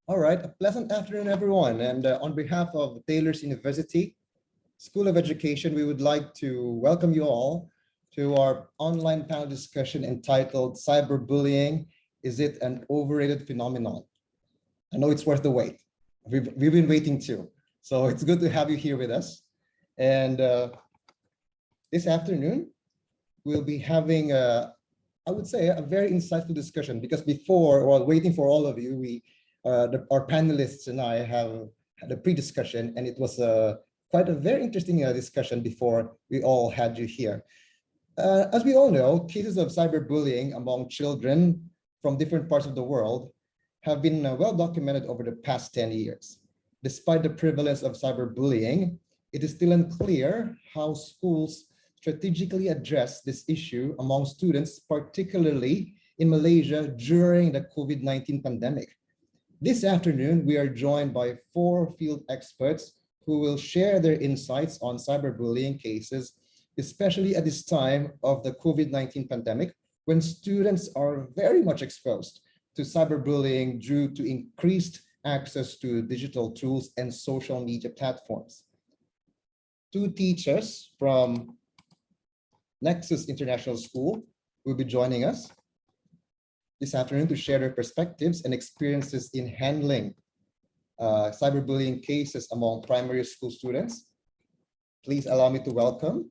All right, a pleasant afternoon, everyone. And on behalf of Taylor's University School of Education, we would like to welcome you all to our online panel discussion entitled Cyberbullying, Is It an Overrated Phenomenon? I know it's worth the wait. We've been waiting too. So it's good to have you here with us. And this afternoon, we'll be having, I would say, a very insightful discussion because before, while waiting for all of you, our panelists and I have had a pre-discussion, and it was quite a very interesting discussion before we all had you here. As we all know, cases of cyberbullying among children from different parts of the world have been well documented over the past 10 years. Despite the prevalence of cyberbullying, it is still unclear how schools strategically address this issue among students, particularly in Malaysia during the COVID-19 pandemic. This afternoon, we are joined by 4 field experts who will share their insights on cyberbullying cases, especially at this time of the COVID-19 pandemic, when students are very much exposed to cyberbullying due to increased access to digital tools and social media platforms. 2 teachers from Nexus International School will be joining us this afternoon to share their perspectives and experiences in handling cyberbullying cases among primary school students. Please allow me to welcome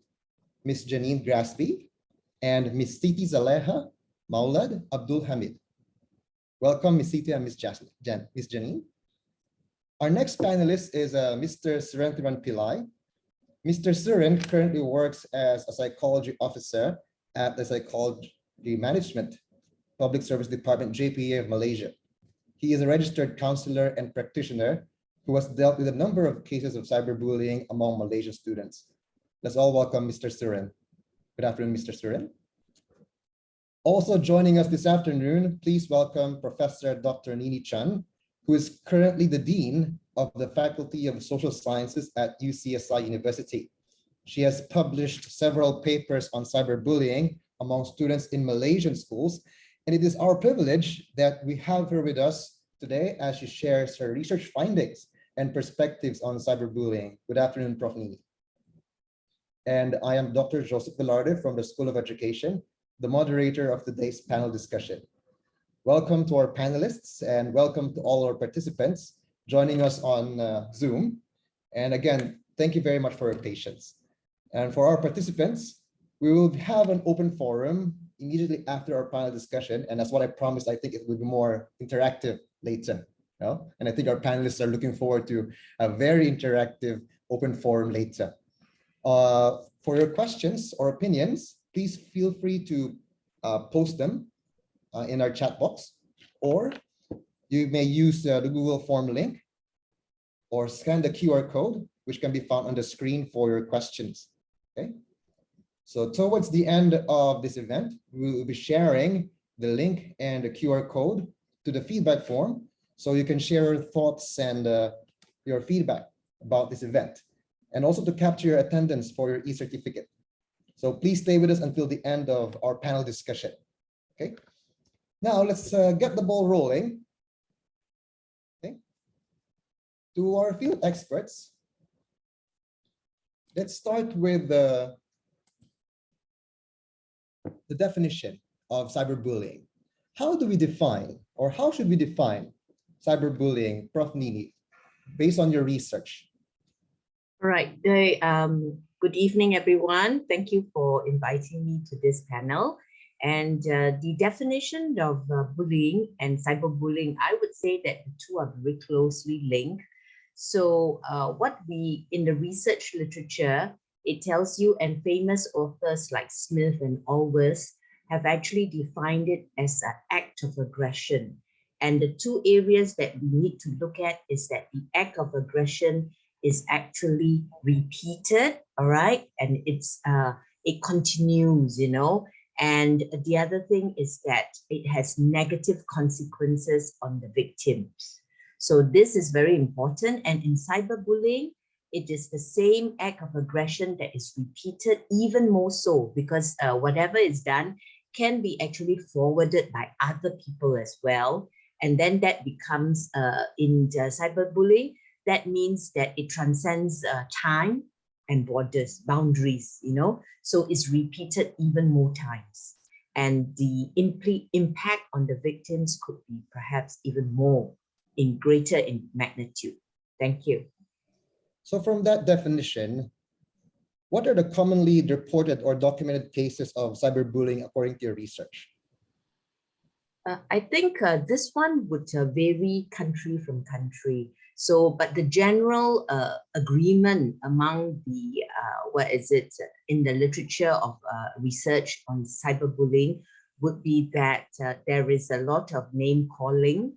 Ms. Janine Grasby and Ms. Siti Zaleha Maulad Abdul Hamid. Welcome, Ms. Siti and Ms. Janine. Our next panelist is Mr. Surendran Pillai. Mr. Suren currently works as a psychology officer at the Psychology Management Public Service Department, JPA of Malaysia. He is a registered counselor and practitioner who has dealt with a number of cases of cyberbullying among Malaysian students. Let's all welcome Mr. Suren. Good afternoon, Mr. Suren. Also joining us this afternoon, please welcome Professor Dr. Nini Chan, who is currently the Dean of the Faculty of Social Sciences at UCSI University. She has published several papers on cyberbullying among students in Malaysian schools, and it is our privilege that we have her with us today as she shares her research findings and perspectives on cyberbullying. Good afternoon, Prof. Nini. And I am Dr. Joseph Velarde from the School of Education, the moderator of today's panel discussion. Welcome to our panelists and welcome to all our participants joining us on Zoom. And again, thank you very much for your patience. And for our participants, we will have an open forum immediately after our panel discussion. And that's what I promised. I think it will be more interactive later. You know? And I think our panelists are looking forward to a very interactive open forum later. For your questions or opinions, please feel free to post them in our chat box, or you may use the Google form link or scan the QR code, which can be found on the screen for your questions. Okay. So towards the end of this event, we will be sharing the link and the QR code to the feedback form, so you can share your thoughts and your feedback about this event, and also to capture your attendance for your e-certificate. So please stay with us until the end of our panel discussion. Okay. Now let's get the ball rolling. Okay. To our field experts, let's start with the definition of cyberbullying. How do we define, or how should we define cyberbullying, Prof. Nini, based on your research? All right. Good evening, everyone. Thank you for inviting me to this panel. And the definition of bullying and cyberbullying, I would say that the two are very closely linked. So what we, in the research literature, it tells you, and famous authors like Smith and Allworth have actually defined it as an act of aggression. And the 2 areas that we need to look at is that the act of aggression is actually repeated, all right? And it continues, you know? And the other thing is that it has negative consequences on the victims. So this is very important. And in cyberbullying, it is the same act of aggression that is repeated, even more so, because whatever is done can be actually forwarded by other people as well. And then that becomes, in the cyberbullying, that means that it transcends time and borders, boundaries, so it's repeated even more times. And the impact on the victims could be perhaps even more, greater in magnitude. Thank you. So from that definition, what are the commonly reported or documented cases of cyberbullying according to your research? I think this one would vary country from country. So, but the general agreement among the, in the literature of research on cyberbullying would be that there is a lot of name calling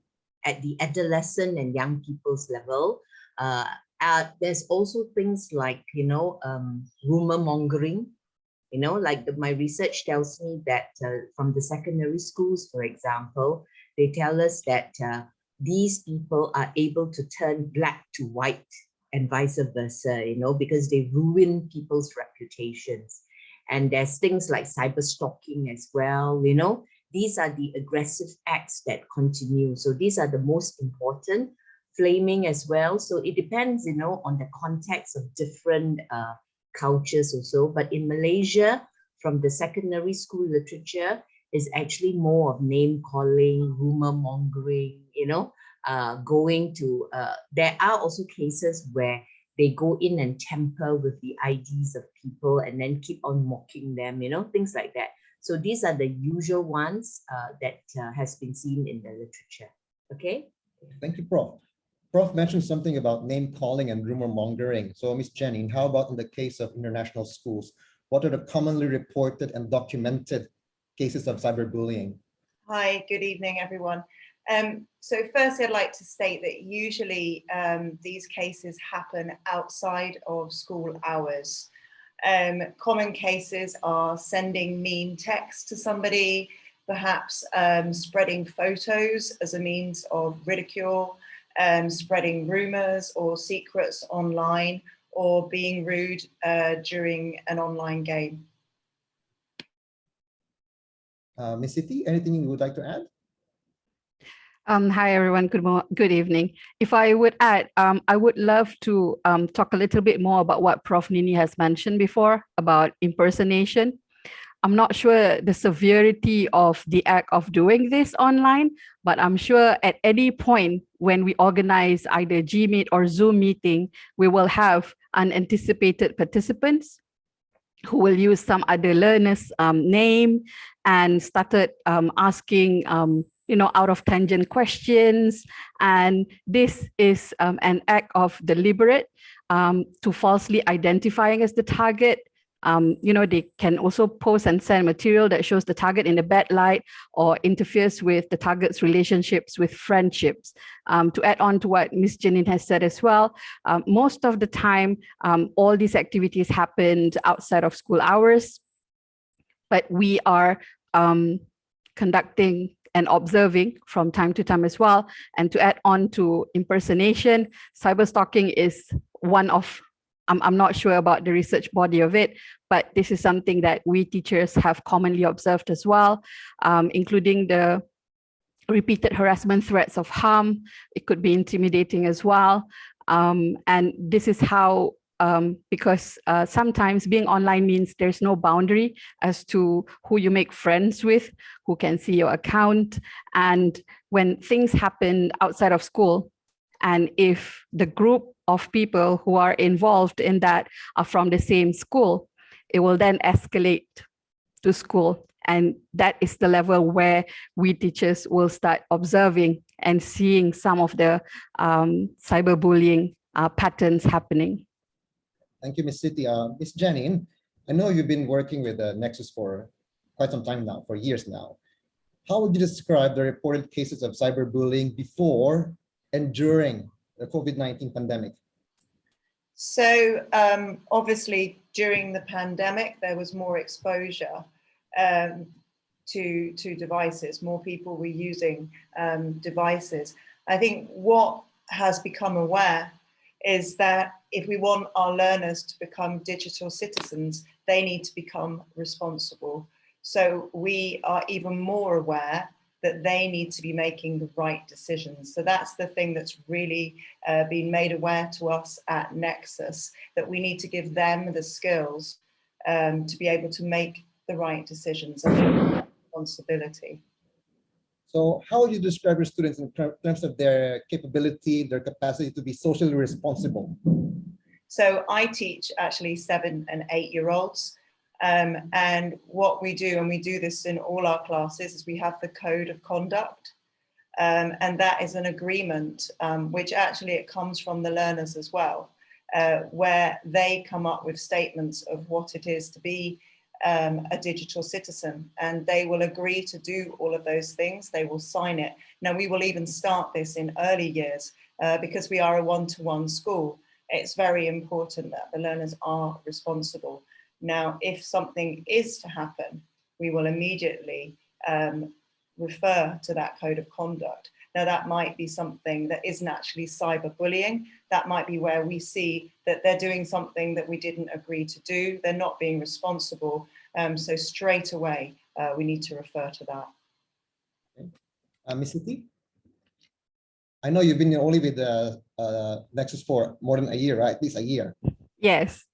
at the adolescent and young people's level. There's also things like, rumor mongering. My research tells me that from the secondary schools, for example, they tell us that these people are able to turn black to white and vice versa, because they ruin people's reputations. And there's things like cyber stalking as well, These are the aggressive acts that continue. So these are the most important. Flaming as well. So it depends, on the context of different cultures also. But in Malaysia, from the secondary school literature, is actually more of name calling, rumor mongering, going to, there are also cases where they go in and tamper with the IDs of people and then keep on mocking them, things like that. So these are the usual ones that has been seen in the literature. Okay. Thank you, Prof. Prof mentioned something about name calling and rumor mongering. So Ms. Jenny, how about in the case of international schools? What are the commonly reported and documented cases of cyberbullying? Hi, good evening, everyone. So firstly, I'd like to state that usually these cases happen outside of school hours. Common cases are sending mean text to somebody, perhaps spreading photos as a means of ridicule, spreading rumors or secrets online, or being rude during an online game. Ms. Siti, anything you would like to add? Hi, everyone. Good evening. If I would add, I would love to talk a little bit more about what Prof. Nini has mentioned before about impersonation. I'm not sure the severity of the act of doing this online, but I'm sure at any point when we organize either Gmeet or Zoom meeting, we will have unanticipated participants who will use some other learner's name and started asking out of tangent questions. And this is an act of deliberate to falsely identifying as the target. They can also post and send material that shows the target in a bad light or interferes with the target's relationships with friendships. To add on to what Ms. Janine has said as well, most of the time, all these activities happened outside of school hours, but we are conducting and observing from time to time as well. And to add on to impersonation, cyber stalking is one of, I'm not sure about the research body of it, but this is something that we teachers have commonly observed as well, including the repeated harassment threats of harm. It could be intimidating as well. And this is how, because sometimes being online means there's no boundary as to who you make friends with, who can see your account. And when things happen outside of school, and if the group of people who are involved in that are from the same school, it will then escalate to school. And that is the level where we teachers will start observing and seeing some of the cyberbullying patterns happening. Thank you, Ms. Siti. Ms. Janine, I know you've been working with Nexus for quite some time now, for years now. How would you describe the reported cases of cyberbullying before and during the COVID-19 pandemic? So obviously during the pandemic, there was more exposure to devices. More people were using devices. I think what has become aware is that if we want our learners to become digital citizens, they need to become responsible. So we are even more aware that they need to be making the right decisions. So that's the thing that's really been made aware to us at Nexus, that we need to give them the skills to be able to make the right decisions and responsibility. So how would you describe your students in terms of their capability, their capacity to be socially responsible? So I teach actually 7 and 8-year-olds. And what we do, and we do this in all our classes, is we have the code of conduct. And that is an agreement, which actually it comes from the learners as well, where they come up with statements of what it is to be a digital citizen, and they will agree to do all of those things. They will sign it. Now, we will even start this in early years because we are a one-to-one school. It's very important that the learners are responsible. Now, if something is to happen, we will immediately refer to that code of conduct. Now, that might be something that isn't actually cyberbullying. That might be where we see that they're doing something that we didn't agree to do. They're not being responsible. So straight away, we need to refer to that. Okay. Ms. Siti? I know you've been only with Nexus for more than a year, right? At least a year. Yes.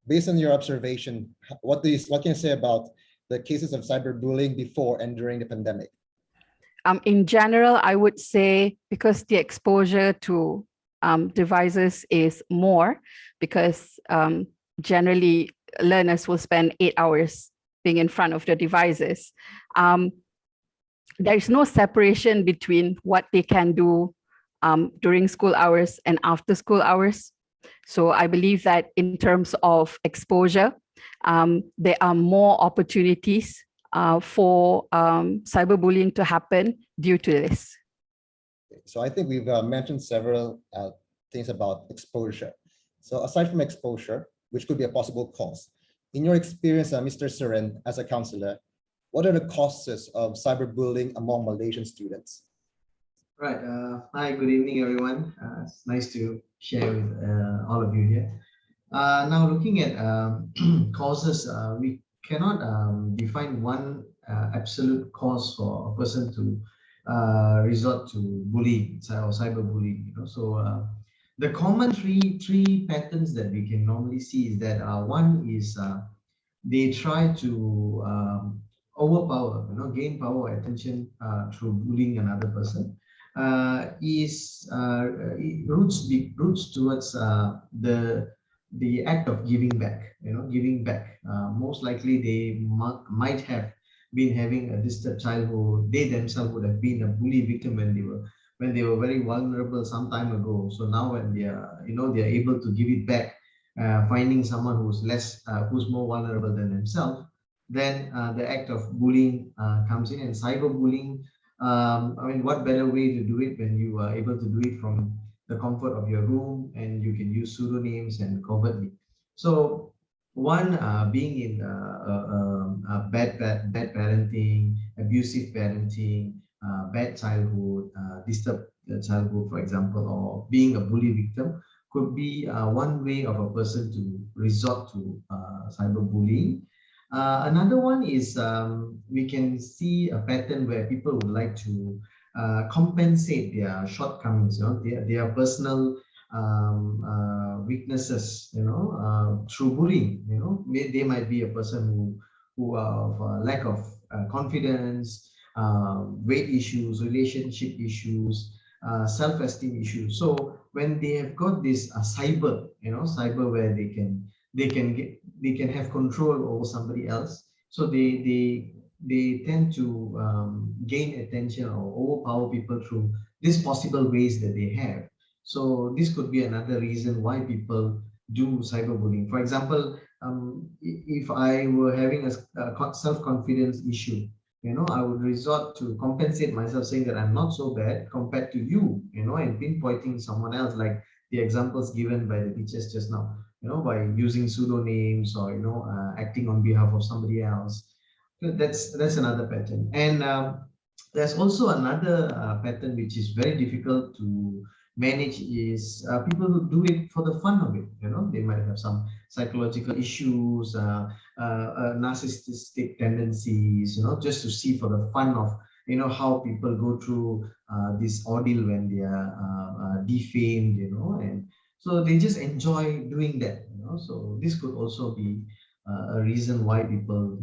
Based on your observation, what can you say about the cases of cyberbullying before and during the pandemic? In general, I would say because the exposure to devices is more, because generally learners will spend 8 hours being in front of the devices. There is no separation between what they can do during school hours and after school hours. So I believe that in terms of exposure, there are more opportunities for cyberbullying to happen due to this. So I think we've mentioned several things about exposure. So aside from exposure, which could be a possible cause, in your experience, Mr. Seren, as a counselor, what are the causes of cyberbullying among Malaysian students? Right. Hi, good evening, everyone. It's nice to share with all of you here. Now, looking at causes, we cannot define one absolute cause for a person to resort to bullying or cyberbullying. You know? So the common three patterns that we can normally see is that one is they try to overpower, gain power or attention through bullying another person. Roots towards the act of giving back. Giving back. Most likely they might have been having a disturbed childhood. They themselves would have been a bully victim when they were very vulnerable some time ago. So now when they are they are able to give it back, finding someone who's more vulnerable than themselves, then the act of bullying comes in. And cyberbullying, I mean, what better way to do it when you are able to do it from the comfort of your room, and you can use pseudonyms and covertly. So one being in bad parenting, abusive parenting, bad childhood, disturbed childhood, for example, or being a bully victim could be one way of a person to resort to cyberbullying. Another one is we can see a pattern where people would like to compensate their shortcomings, their personal weaknesses, through bullying. They might be a person who have lack of confidence, weight issues, relationship issues, self-esteem issues. So when they have got this cyber where they can have control over somebody else, so they tend to gain attention or overpower people through these possible ways that they have. So this could be another reason why people do cyberbullying. For example, if I were having a self-confidence issue, I would resort to compensate myself, saying that I'm not so bad compared to you, and pinpointing someone else, like the examples given by the teachers just now, by using pseudonyms or, acting on behalf of somebody else. That's another pattern. And there's also another pattern which is very difficult to manage, is people who do it for the fun of it. They might have some psychological issues, narcissistic tendencies, just to see for the fun of how people go through this ordeal when they are defamed, and so they just enjoy doing that, so this could also be a reason why people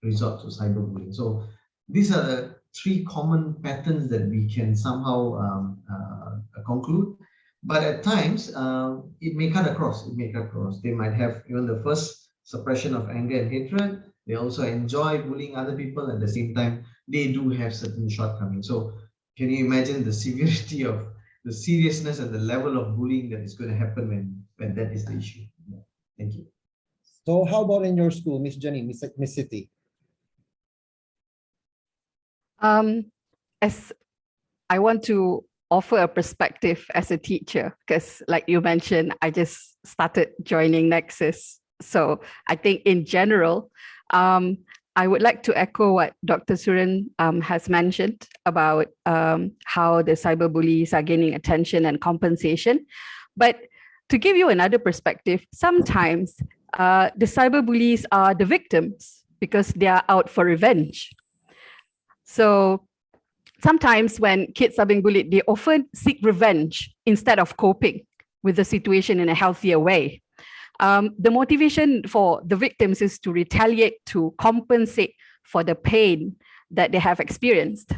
resort to cyberbullying. So these are the three common patterns that we can somehow conclude. But at times, it may cut across. They might have even the first suppression of anger and hatred. They also enjoy bullying other people. At the same time, they do have certain shortcomings. So can you imagine the severity of the seriousness and the level of bullying that is going to happen when that is the issue? Yeah. Thank you. So how about in your school, Miss Jenny, Miss City? As I want to offer a perspective as a teacher, because like you mentioned, I just started joining Nexus. So I think in general, I would like to echo what Dr. Surin has mentioned about how the cyberbullies are gaining attention and compensation. But to give you another perspective, sometimes the cyberbullies are the victims because they are out for revenge. So sometimes when kids are being bullied, they often seek revenge instead of coping with the situation in a healthier way. The motivation for the victims is to retaliate, to compensate for the pain that they have experienced.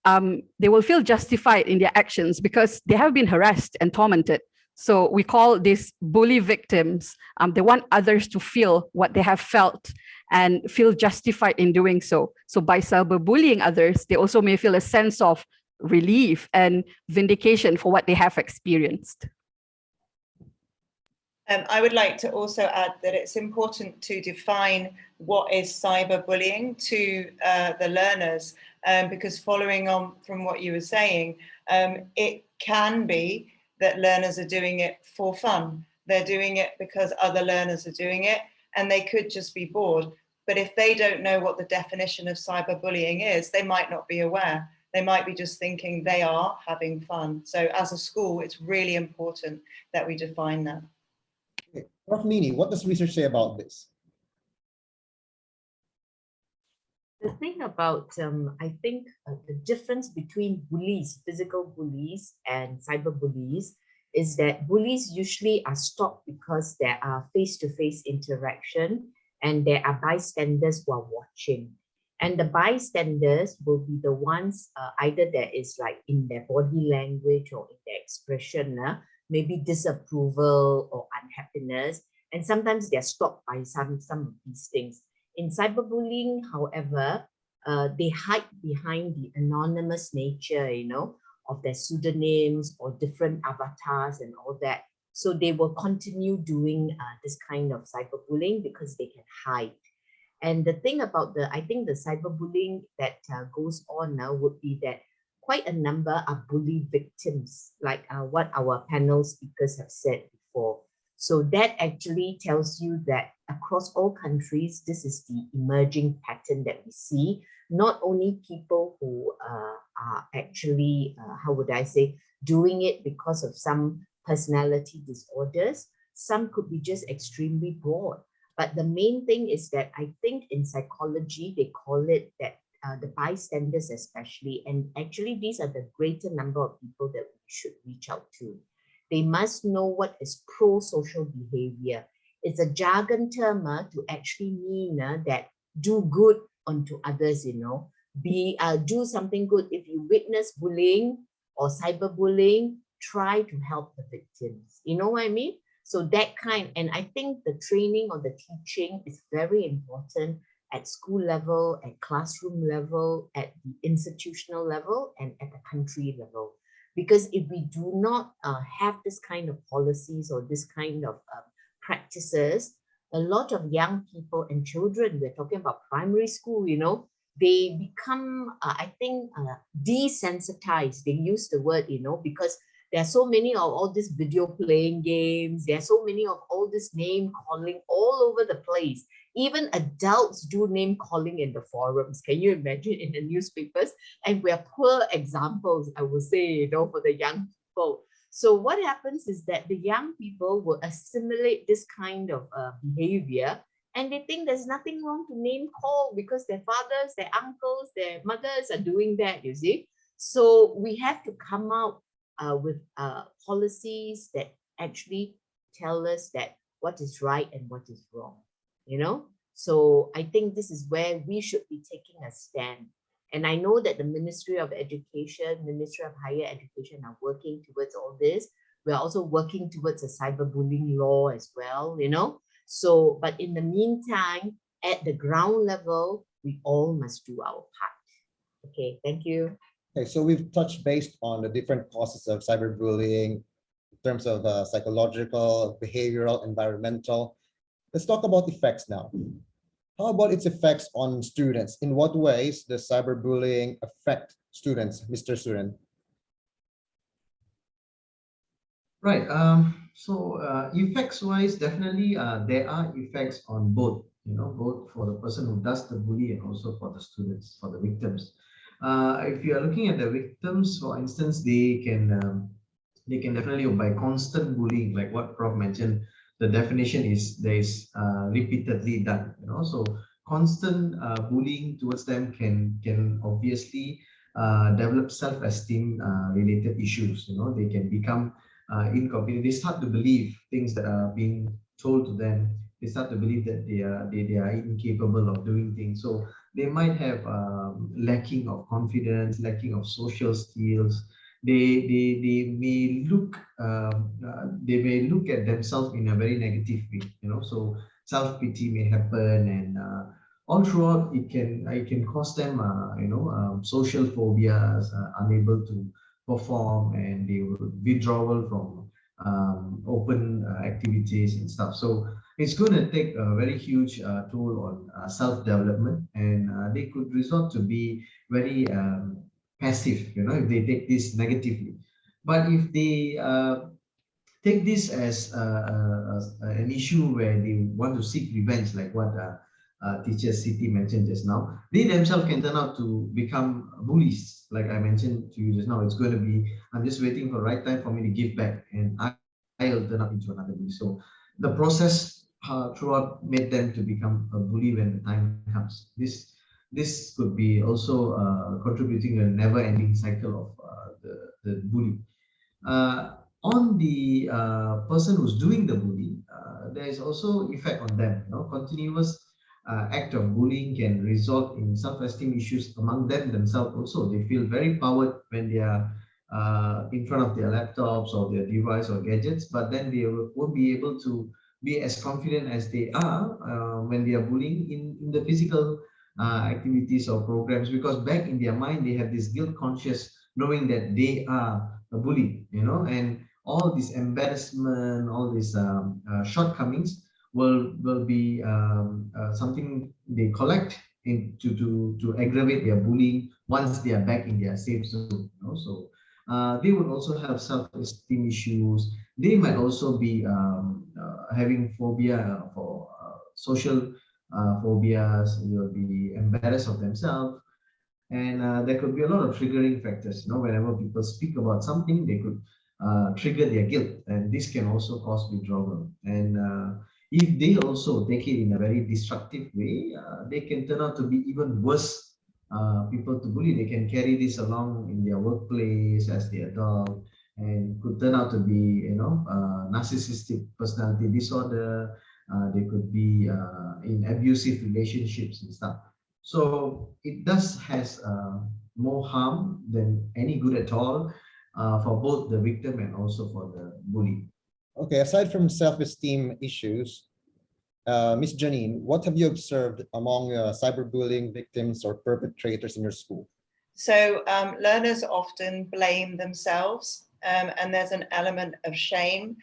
They will feel justified in their actions because they have been harassed and tormented. So we call these bully victims. They want others to feel what they have felt and feel justified in doing so. So by cyberbullying others, they also may feel a sense of relief and vindication for what they have experienced. I would like to also add that it's important to define what is cyberbullying to the learners, because following on from what you were saying, it can be that learners are doing it for fun. They're doing it because other learners are doing it, and they could just be bored. But if they don't know what the definition of cyberbullying is, they might not be aware. They might be just thinking they are having fun. So as a school, it's really important that we define that. Okay. Prof. Nini, what does research say about this? The thing about, I think the difference between bullies, physical bullies and cyberbullies is that bullies usually are stopped because there are face-to-face interaction and there are bystanders who are watching. And the bystanders will be the ones, either there is like in their body language or in their expression, maybe disapproval or unhappiness. And sometimes they're stopped by some of these things. In cyberbullying, however, they hide behind the anonymous nature, of their pseudonyms or different avatars and all that. So they will continue doing this kind of cyberbullying because they can hide. And the thing about I think the cyberbullying that goes on now would be that quite a number are bully victims, like what our panel speakers have said before. So that actually tells you that across all countries, this is the emerging pattern that we see. Not only people who are actually, how would I say, doing it because of some personality disorders. Some could be just extremely bored. But the main thing is that I think in psychology, they call it that the bystanders especially, and actually these are the greater number of people that we should reach out to. They must know what is pro-social behavior. It's a jargon term to actually mean that do good onto others, do something good. If you witness bullying or cyberbullying, try to help the victims. You know what I mean? So that kind, and I think the training or the teaching is very important at school level, at classroom level, at the institutional level, and at the country level. Because if we do not have this kind of policies or this kind of practices, a lot of young people and children, we're talking about primary school, they become, I think, desensitized. They use the word, because there are so many of all these video playing games. There are so many of all this name calling all over the place. Even adults do name calling in the forums. Can you imagine, in the newspapers? And we are poor examples, I would say, for the young people. So what happens is that the young people will assimilate this kind of behavior and they think there's nothing wrong to name call because their fathers, their uncles, their mothers are doing that, you see. So we have to come out with policies that actually tell us that what is right and what is wrong, you know. So I think this is where we should be taking a stand. And I know that the Ministry of Education, Ministry of Higher Education are working towards all this. We're also working towards a cyberbullying law as well, you know. So, but in the meantime, at the ground level, we all must do our part. Okay, thank you. Okay, so we've touched based on the different causes of cyberbullying in terms of psychological, behavioral, environmental. Let's talk about effects now. How about its effects on students? In what ways does cyberbullying affect students, Mr. Suren? Right. So effects-wise, definitely there are effects on both. Both for the person who does the bully and also for the students, for the victims. If you are looking at the victims, for instance, they can definitely, by constant bullying, like what Prof mentioned, the definition is there is repeatedly done. So constant bullying towards them can obviously develop self-esteem related issues. They can become incompetent. They start to believe things that are being told to them. They start to believe that they are incapable of doing things. So they might have lacking of confidence, lacking of social skills. They may look at themselves in a very negative way. So self-pity may happen, and all throughout it can cause them social phobias, unable to perform, and they will withdrawal from open activities and stuff. So it's going to take a very huge toll on self-development, and they could resort to be very passive, if they take this negatively. But if they take this as an issue where they want to seek revenge, like what teacher Siti mentioned just now, they themselves can turn out to become bullies. Like I mentioned to you just now, it's going to be, I'm just waiting for the right time for me to give back, and I'll turn up into another bully. So the process throughout made them to become a bully when the time comes. This could be also contributing to a never-ending cycle of the bully. On the person who's doing the bully, there is also effect on them. Continuous act of bullying can result in self-esteem issues among them themselves. Also, they feel very powered when they are in front of their laptops or their device or gadgets, but then they won't be able to be as confident as they are when they are bullying in the physical activities or programs, because back in their mind they have this guilt conscious knowing that they are a bully, and all this embarrassment, all these shortcomings will be something they collect to aggravate their bullying once they are back in their safe zone. So they would also have self-esteem issues. They might also be having phobia for social phobias. They will be embarrassed of themselves. And there could be a lot of triggering factors. Whenever people speak about something, they could trigger their guilt, and this can also cause withdrawal. And if they also take it in a very destructive way, they can turn out to be even worse people to bully. They can carry this along in their workplace as they adult, and could turn out to be, narcissistic personality disorder. They could be in abusive relationships and stuff. So it does has more harm than any good at all for both the victim and also for the bully. Okay, aside from self-esteem issues, Ms. Janine, what have you observed among cyberbullying victims or perpetrators in your school? So learners often blame themselves, and there's an element of shame.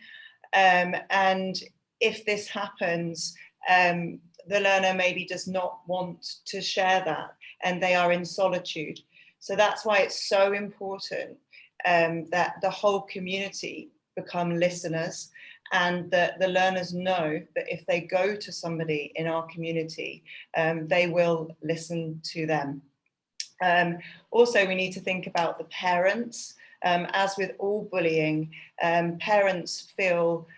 And if this happens, the learner maybe does not want to share that, and they are in solitude. So that's why it's so important that the whole community become listeners, and that the learners know that if they go to somebody in our community, they will listen to them. Also, we need to think about the parents. As with all bullying, parents feel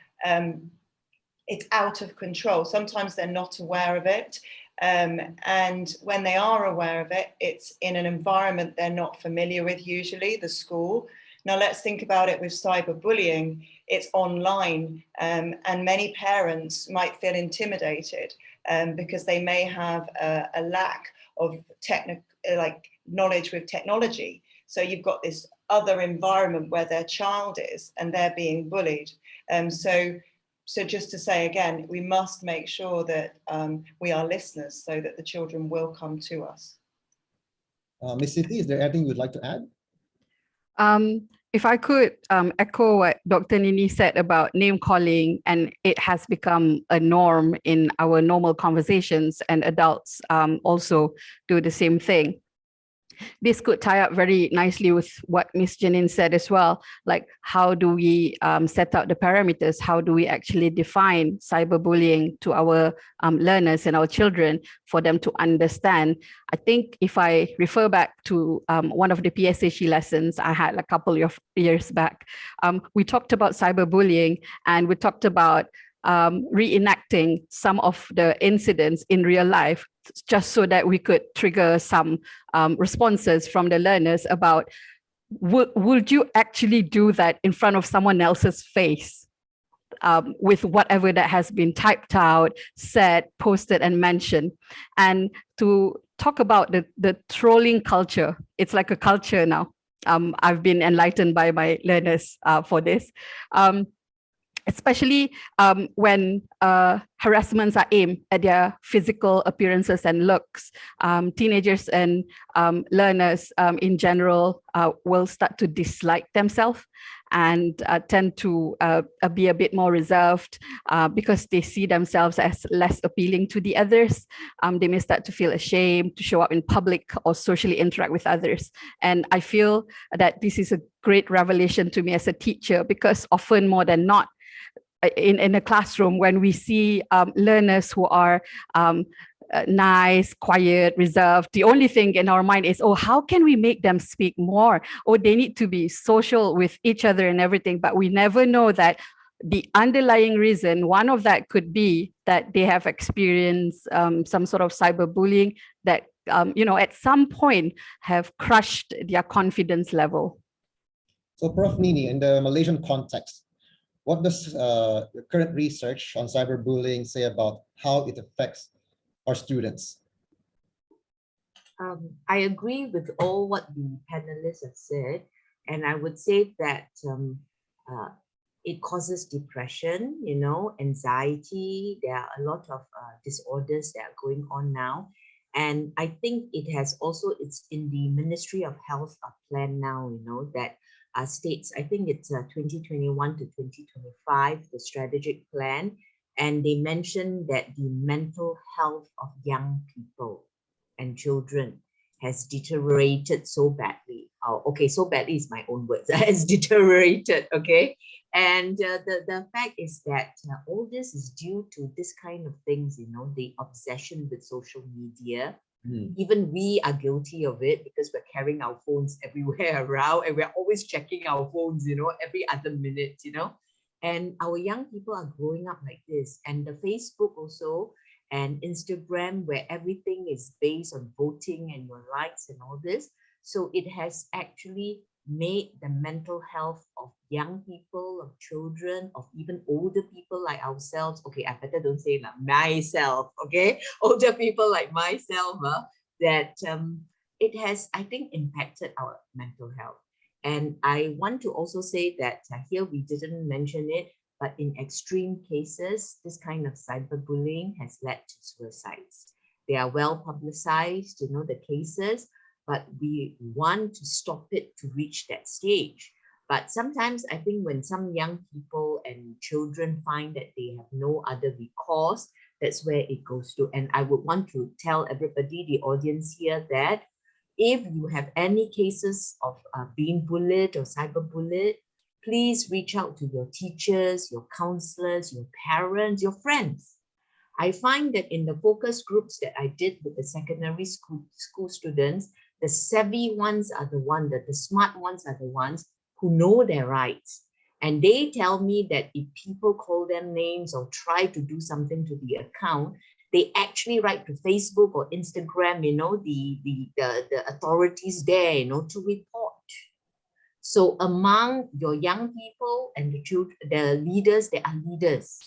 it's out of control. Sometimes they're not aware of it. And when they are aware of it, it's in an environment they're not familiar with, usually the school. Now let's think about it with cyberbullying. It's online, and many parents might feel intimidated because they may have a lack of knowledge with technology. So you've got this other environment where their child is and they're being bullied. So just to say again, we must make sure that we are listeners so that the children will come to us. Ms. Siti, is there anything you'd like to add? If I could echo what Dr. Nini said about name calling, and it has become a norm in our normal conversations, and adults also do the same thing. This could tie up very nicely with what Ms. Janine said as well, like how do we set out the parameters? How do we actually define cyberbullying to our learners and our children for them to understand? I think if I refer back to one of the PSHE lessons I had a couple of years back, we talked about cyberbullying, and we talked about reenacting some of the incidents in real life, just so that we could trigger some responses from the learners about, would you actually do that in front of someone else's face with whatever that has been typed out, said, posted, and mentioned? And to talk about the trolling culture, it's like a culture now. I've been enlightened by my learners for this. Especially when harassments are aimed at their physical appearances and looks. Teenagers and learners in general will start to dislike themselves and tend to be a bit more reserved because they see themselves as less appealing to the others. They may start to feel ashamed to show up in public or socially interact with others. And I feel that this is a great revelation to me as a teacher, because often more than not, in a classroom, when we see learners who are nice, quiet, reserved, the only thing in our mind is, oh, how can we make them speak more? Oh, they need to be social with each other and everything. But we never know that the underlying reason, one of that could be that they have experienced some sort of cyberbullying that, at some point have crushed their confidence level. So Prof. Nini, in the Malaysian context, what does the current research on cyberbullying say about how it affects our students? I agree with all what the panelists have said, and I would say that it causes depression, anxiety. There are a lot of disorders that are going on now, and I think it's in the Ministry of Health plan now, that states, I think it's 2021 to 2025, the strategic plan, and they mentioned that the mental health of young people and children has deteriorated so badly. Okay, so badly is my own words, has deteriorated, okay? And the fact is that all this is due to this kind of things, the obsession with social media. Even we are guilty of it because we're carrying our phones everywhere around, and we're always checking our phones, every other minute, and our young people are growing up like this. And the Facebook also and Instagram, where everything is based on voting and your likes and all this. So it has actually made the mental health of young people, of children, of even older people like ourselves. Okay, I better don't say like myself, okay? Older people like myself, that it has, I think, impacted our mental health. And I want to also say that here we didn't mention it, but in extreme cases, this kind of cyberbullying has led to suicides. They are well publicized, the cases, but we want to stop it to reach that stage. But sometimes I think when some young people and children find that they have no other recourse, that's where it goes to. And I would want to tell everybody, the audience here, that if you have any cases of being bullied or cyberbullied, please reach out to your teachers, your counselors, your parents, your friends. I find that in the focus groups that I did with the secondary school students, the savvy ones are the smart ones are the ones who know their rights. And they tell me that if people call them names or try to do something to the account, they actually write to Facebook or Instagram, you know, the authorities there, you know, to report. So among your young people and the children, the leaders, there are leaders.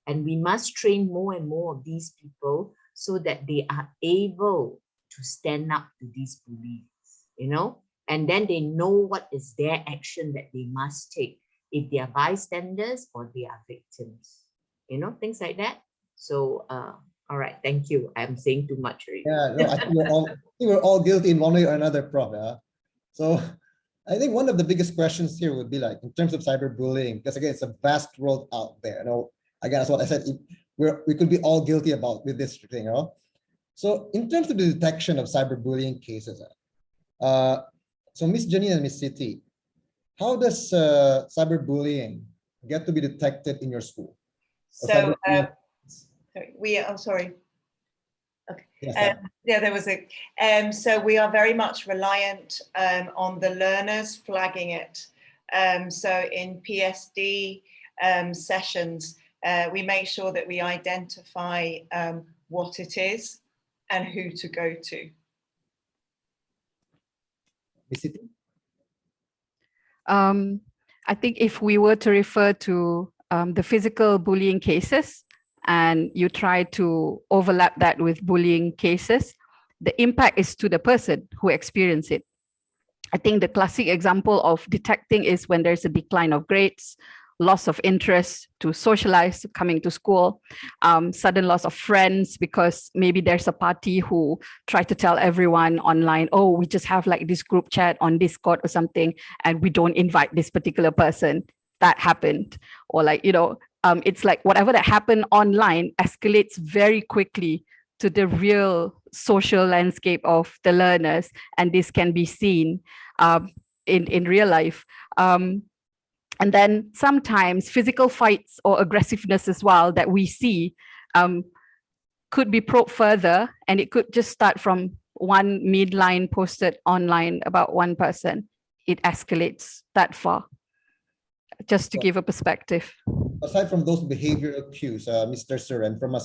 And we must train more and more of these people so that they are able to stand up to these bullies, you know, and then they know what is their action that they must take if they are bystanders or they are victims, you know, things like that. So, all right, thank you. I'm saying too much already. Yeah, no, I think we're all guilty in one way or another, Prof. Yeah? So I think one of the biggest questions here would be like, in terms of cyberbullying, because again, it's a vast world out there. You know, again, that's what I said. We could be all guilty about with this thing, you know. So in terms of the detection of cyberbullying cases, so Miss Jenny and Miss Siti, how does cyberbullying get to be detected in your school? So sorry. Okay. Yes, Yeah, there was a. So we are very much reliant on the learners flagging it. So in PSD sessions, we make sure that we identify what it is and who to go to. Miss Siti? I think if we were to refer to the physical bullying cases, and you try to overlap that with bullying cases, the impact is to the person who experienced it. I think the classic example of detecting is when there's a decline of grades, loss of interest to socialize, coming to school, sudden loss of friends because maybe there's a party who try to tell everyone online, oh, we just have like this group chat on Discord or something, and we don't invite this particular person. That happened. Or like, you know, it's like whatever that happened online escalates very quickly to the real social landscape of the learners, and this can be seen in real life. And then sometimes physical fights or aggressiveness as well that we see could be probed further, and it could just start from one midline posted online about one person. It escalates that far, just to give a perspective. Aside from those behavioral cues, Mr. Suren, from a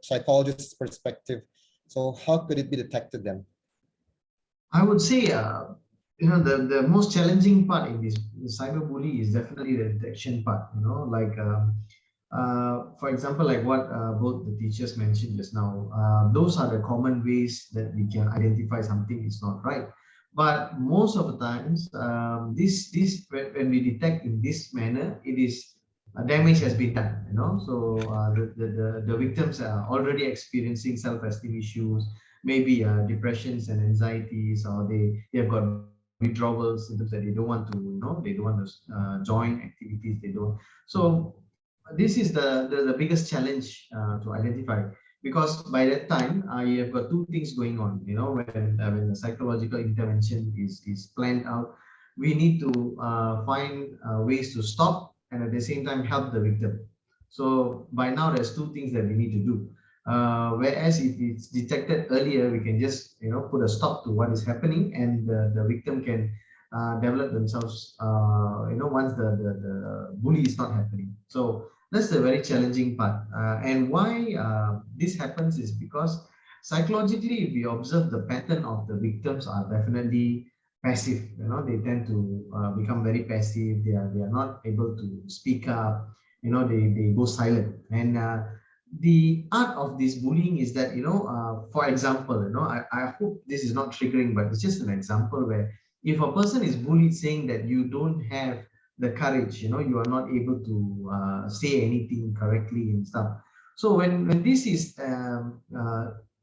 psychologist's perspective, so how could it be detected then? I would say, you know, the most challenging part in this cyberbully is definitely the detection part. You know, like for example, like what both the teachers mentioned just now. Those are the common ways that we can identify something is not right. But most of the times, when we detect in this manner, it is damage has been done. You know, so the victims are already experiencing self-esteem issues, maybe depressions and anxieties, or they have got withdrawals in terms that they don't want to, you know, they don't want to join activities, they don't. So this is the biggest challenge to identify, because by that time you have got two things going on. You know, when the psychological intervention is planned out, we need to find ways to stop and at the same time help the victim. So by now there's two things that we need to do. Whereas if it's detected earlier, we can just, you know, put a stop to what is happening, and the victim can develop themselves, you know, once the bully is not happening. So that's the very challenging part. And why this happens is because psychologically, if we observe the pattern of the victims are definitely passive. You know, they tend to become very passive. They are not able to speak up. You know, they go silent. And the art of this bullying is that, you know, for example, you know, I hope this is not triggering, but it's just an example where if a person is bullied saying that you don't have the courage, you know, you are not able to say anything correctly and stuff. So when this is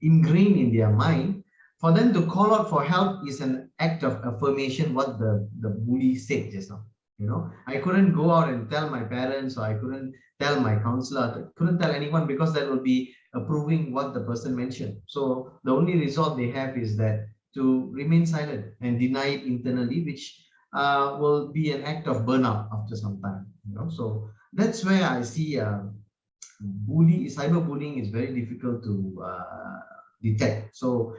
ingrained in their mind, for them to call out for help is an act of affirmation what the bully said just now. You know, I couldn't go out and tell my parents, or I couldn't tell my counselor, couldn't tell anyone, because that will be approving what the person mentioned. So the only result they have is that to remain silent and deny it internally, which will be an act of burnout after some time. You know, so that's where I see cyberbullying is very difficult to detect. So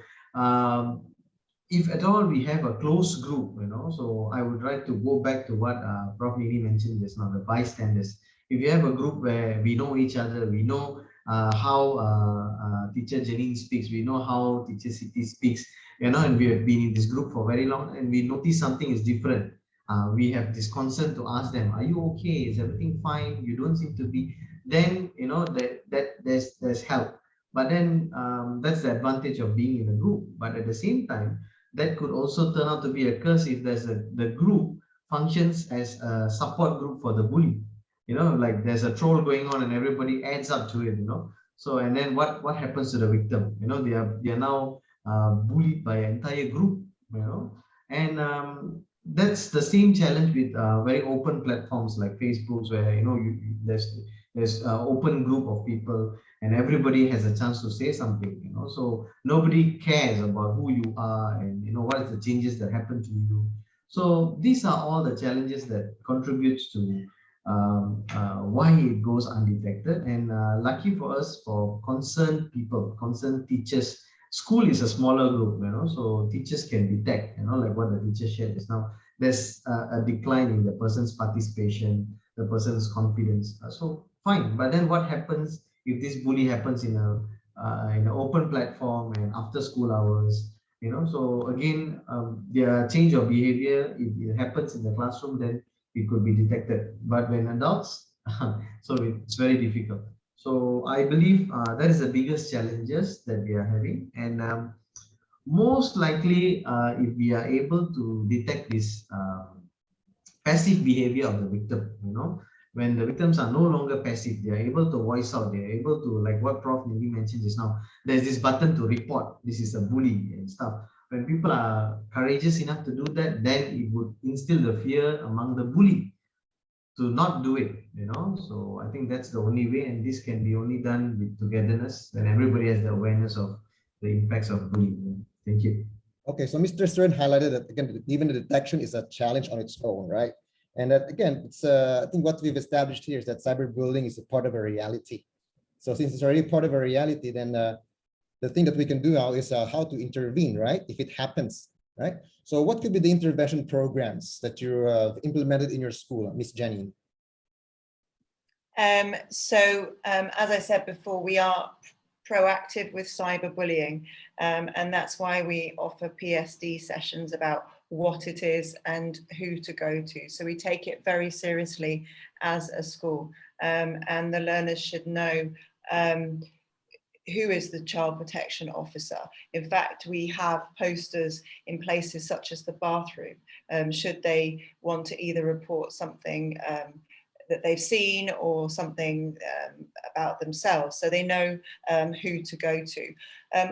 if at all we have a close group, so I would like to go back to what Prof. Nini mentioned just now, the bystanders. If you have a group where we know each other, we know how teacher Janine speaks, we know how teacher Siti speaks, and we have been in this group for very long, and we notice something is different. We have this concern to ask them, are you okay? Is everything fine? You don't seem to be. Then that there's help. But then that's the advantage of being in a group. But at the same time, that could also turn out to be a curse if the group functions as a support group for the bully. Like there's a troll going on and everybody adds up to it. So and then what happens to the victim? They are now bullied by an entire group. And that's the same challenge with very open platforms like Facebooks, where there's open group of people and everybody has a chance to say something. So nobody cares about who you are and what is the changes that happen to you. So these are all the challenges that contributes to why it goes undetected. And lucky for us, for concerned people, concerned teachers, school is a smaller group, so teachers can detect, like what the teacher shared just now. There's a decline in the person's participation, the person's confidence. So fine, but then what happens if this bully happens in an open platform and after school hours? So again, their change of behavior, if it happens in the classroom, then it could be detected. But when adults, so it's very difficult. So I believe that is the biggest challenges that we are having. And most likely, if we are able to detect this passive behavior of the victim, when the victims are no longer passive, they are able to voice out, they are able to, like what Prof. Nili mentioned just now, there's this button to report, this is a bully and stuff. When people are courageous enough to do that, then it would instill the fear among the bully to not do it, So I think that's the only way, and this can be only done with togetherness, when everybody has the awareness of the impacts of bullying. Thank you. Okay, so Mr. Stern highlighted that again, even the detection is a challenge on its own, right? And that again, it's I think what we've established here is that cyberbullying is a part of a reality. So since it's already part of a reality, then the thing that we can do now is how to intervene, right? If it happens, right? So what could be the intervention programs that you have implemented in your school, Miss Janine? As I said before, we are proactive with cyberbullying, and that's why we offer PSD sessions about what it is and who to go to. So we take it very seriously as a school, and the learners should know who is the child protection officer. In fact, we have posters in places such as the bathroom, should they want to either report something that they've seen or something about themselves, so they know who to go to.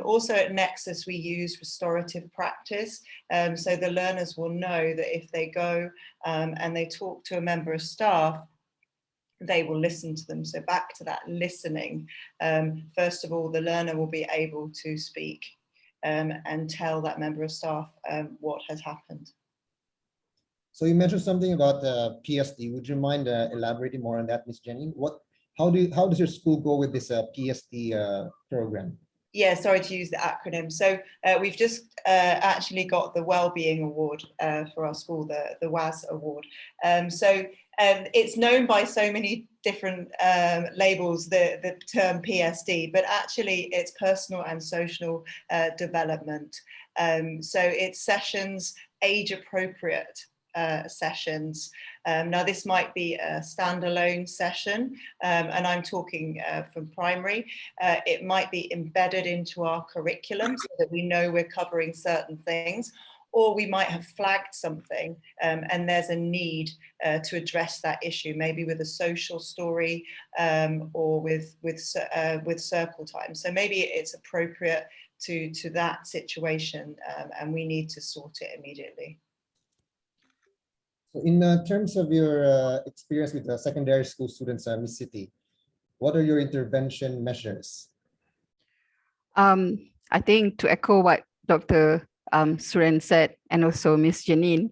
Also at Nexus, we use restorative practice, so the learners will know that if they go and they talk to a member of staff, they will listen to them. So back to that listening, first of all, the learner will be able to speak and tell that member of staff what has happened. So you mentioned something about PSD. Would you mind elaborating more on that, Ms. Jenny? How does your school go with this PSD program? Yeah, sorry to use the acronym. So we've just actually got the Wellbeing Award for our school, the WAS Award. It's known by so many different labels, the term PSD, but actually it's personal and social development. So it's sessions, age appropriate sessions. Now this might be a standalone session, and I'm talking from primary. It might be embedded into our curriculum so that we know we're covering certain things, or we might have flagged something and there's a need to address that issue, maybe with a social story or with circle time. So maybe it's appropriate to that situation and we need to sort it immediately. So in terms of your experience with the secondary school students, Ms. Siti, what are your intervention measures? I think to echo what Dr. Suren said, and also Ms. Janine,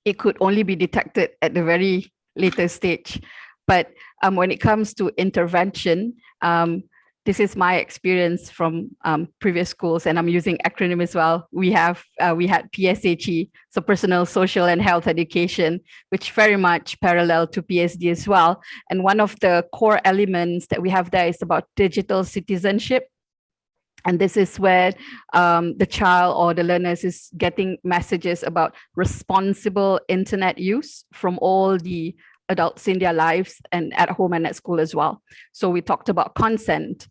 it could only be detected at the very later stage. But when it comes to intervention, this is my experience from previous schools, and I'm using acronym as well. We had PSHE, so Personal, Social and Health Education, which very much parallel to PSD as well. And one of the core elements that we have there is about digital citizenship. And this is where the child or the learners is getting messages about responsible internet use from all the adults in their lives and at home and at school as well. So we talked about consent.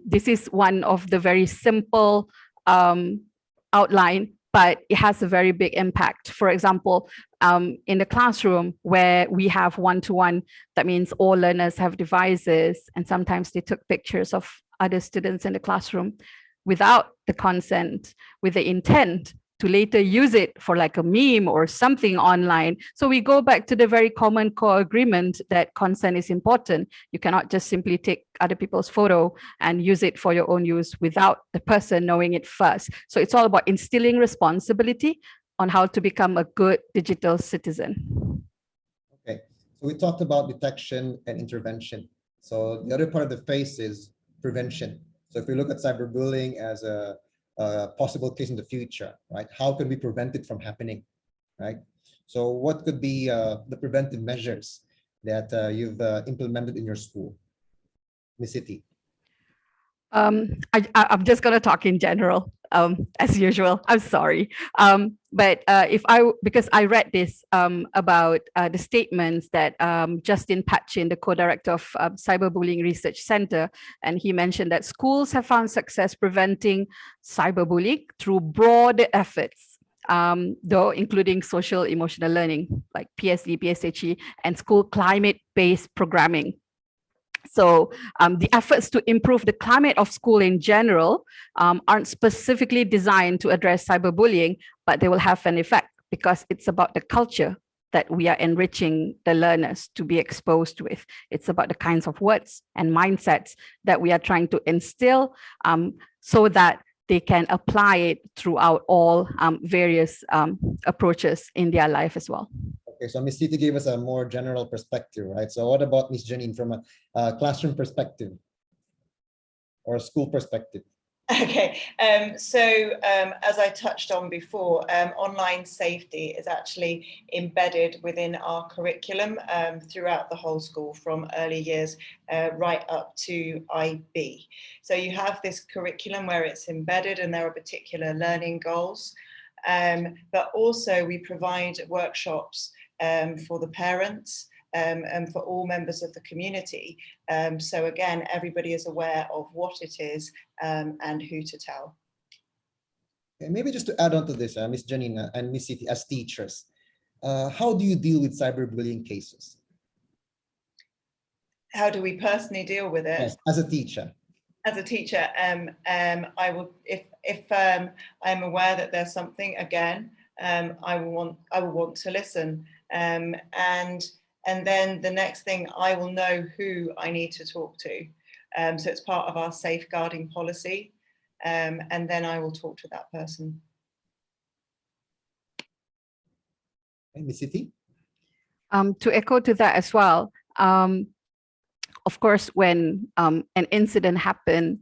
This is one of the very simple outline, but it has a very big impact. For example, in the classroom where we have one-to-one, that means all learners have devices, and sometimes they took pictures of other students in the classroom without the consent, with the intent to later use it for like a meme or something online. So we go back to the very common core agreement that consent is important. You cannot just simply take other people's photo and use it for your own use without the person knowing it first. So it's all about instilling responsibility on how to become a good digital citizen. Okay, so we talked about detection and intervention. So the other part of the face is prevention. So if we look at cyberbullying as a possible case in the future, right? How can we prevent it from happening, right? So what could be the preventive measures that you've implemented in your school, Ms. Siti? I'm just going to talk in general, as usual. I'm sorry. Because I read this about the statements that Justin Patchin, the co-director of Cyberbullying Research Center, and he mentioned that schools have found success preventing cyberbullying through broad efforts, though including social emotional learning like PSD, PSHE, and school climate-based programming. So the efforts to improve the climate of school in general aren't specifically designed to address cyberbullying, but they will have an effect because it's about the culture that we are enriching the learners to be exposed with. It's about the kinds of words and mindsets that we are trying to instill so that they can apply it throughout all various approaches in their life as well. Okay, so Ms. Siti gave us a more general perspective, right? So what about Ms. Janine from a classroom perspective or a school perspective? Okay, as I touched on before, online safety is actually embedded within our curriculum throughout the whole school from early years right up to IB. So you have this curriculum where it's embedded and there are particular learning goals, but also we provide workshops for the parents and for all members of the community. So again, everybody is aware of what it is and who to tell. Okay, maybe just to add on to this, Ms. Janine and Ms. Siti, as teachers, how do you deal with cyberbullying cases? How do we personally deal with it? Yes, as a teacher. As a teacher, I will, if I'm aware that there's something, again, I will want to listen, and then the next thing, I will know who I need to talk to. So it's part of our safeguarding policy, and then I will talk to that person. Ms. Siti? To echo to that as well, of course, when an incident happened,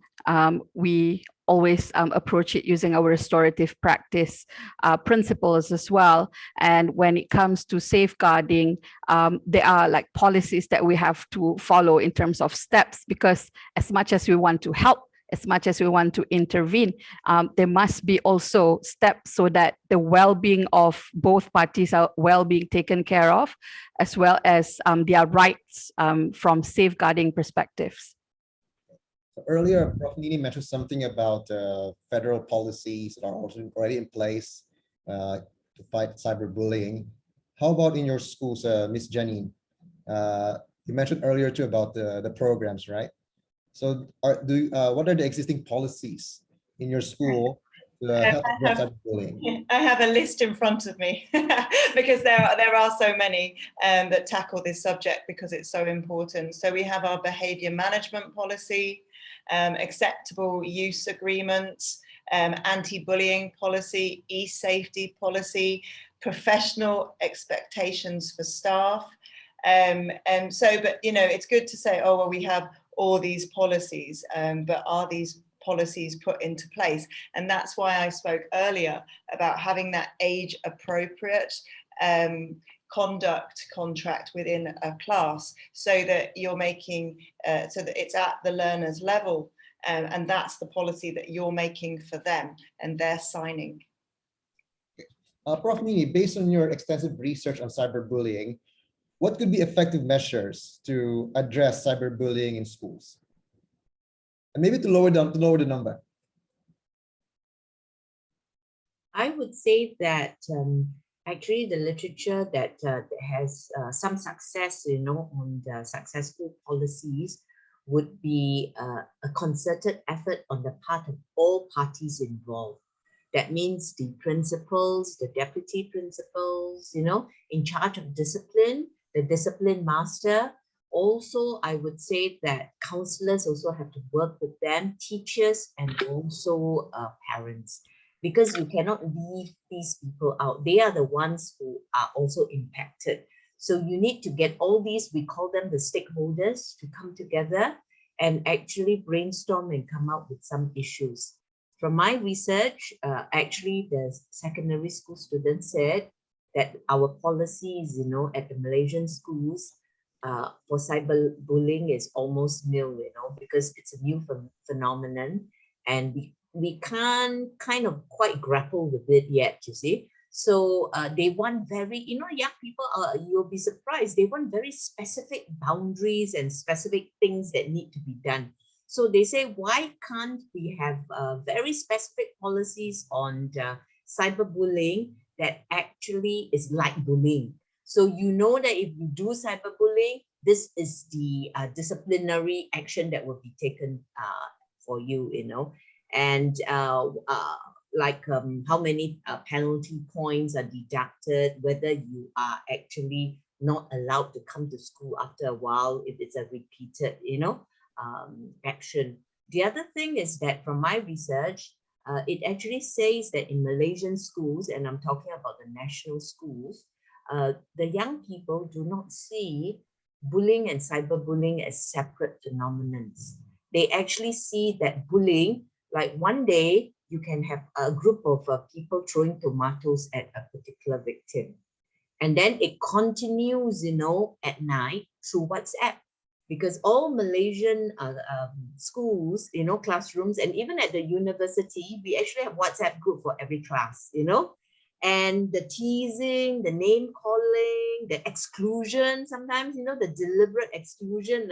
we always approach it using our restorative practice principles as well. And when it comes to safeguarding, there are like policies that we have to follow in terms of steps, because as much as we want to help, as much as we want to intervene, there must be also steps so that the well-being of both parties are well being taken care of, as well as their rights from safeguarding perspectives. Earlier, Prof. Nini mentioned something about federal policies that are also already in place to fight cyberbullying. How about in your schools, Ms. Janine? You mentioned earlier too about the programs, right? So what are the existing policies in your school to help address cyberbullying? I have a list in front of me because there are so many that tackle this subject because it's so important. So we have our behavior management policy, acceptable use agreements, anti-bullying policy, e-safety policy, professional expectations for staff. But you know, it's good to say, oh well, we have all these policies, but are these policies put into place? And that's why I spoke earlier about having that age appropriate conduct contract within a class, so that you're making, so that it's at the learner's level, and that's the policy that you're making for them and they're signing. Prof. Nini, based on your extensive research on cyberbullying, what could be effective measures to address cyberbullying in schools? And maybe to lower the number. I would say that actually the literature that has some success, on the successful policies would be a concerted effort on the part of all parties involved. That means the principals, the deputy principals, in charge of discipline, the discipline master. Also, I would say that counselors also have to work with them, teachers, and also parents, because you cannot leave these people out. They are the ones who are also impacted. So you need to get all these, we call them the stakeholders, to come together and actually brainstorm and come up with some issues. From my research, actually the secondary school students said that our policies, at the Malaysian schools for cyberbullying is almost nil, because it's a new phenomenon, and we can't kind of quite grapple with it yet, you see. So they want very, young people, you'll be surprised, they want very specific boundaries and specific things that need to be done. So they say, why can't we have very specific policies on cyberbullying that actually is like bullying? So you know that if you do cyberbullying, this is the disciplinary action that will be taken for you, and like how many penalty points are deducted, whether you are actually not allowed to come to school after a while if it's a repeated, action. The other thing is that from my research, it actually says that in Malaysian schools, and I'm talking about the national schools, the young people do not see bullying and cyberbullying as separate phenomena. They actually see that bullying, like one day you can have a group of people throwing tomatoes at a particular victim. And then it continues, at night through WhatsApp. Because all Malaysian schools, classrooms, and even at the university, we actually have WhatsApp group for every class, and the teasing, the name calling, the exclusion, sometimes, the deliberate exclusion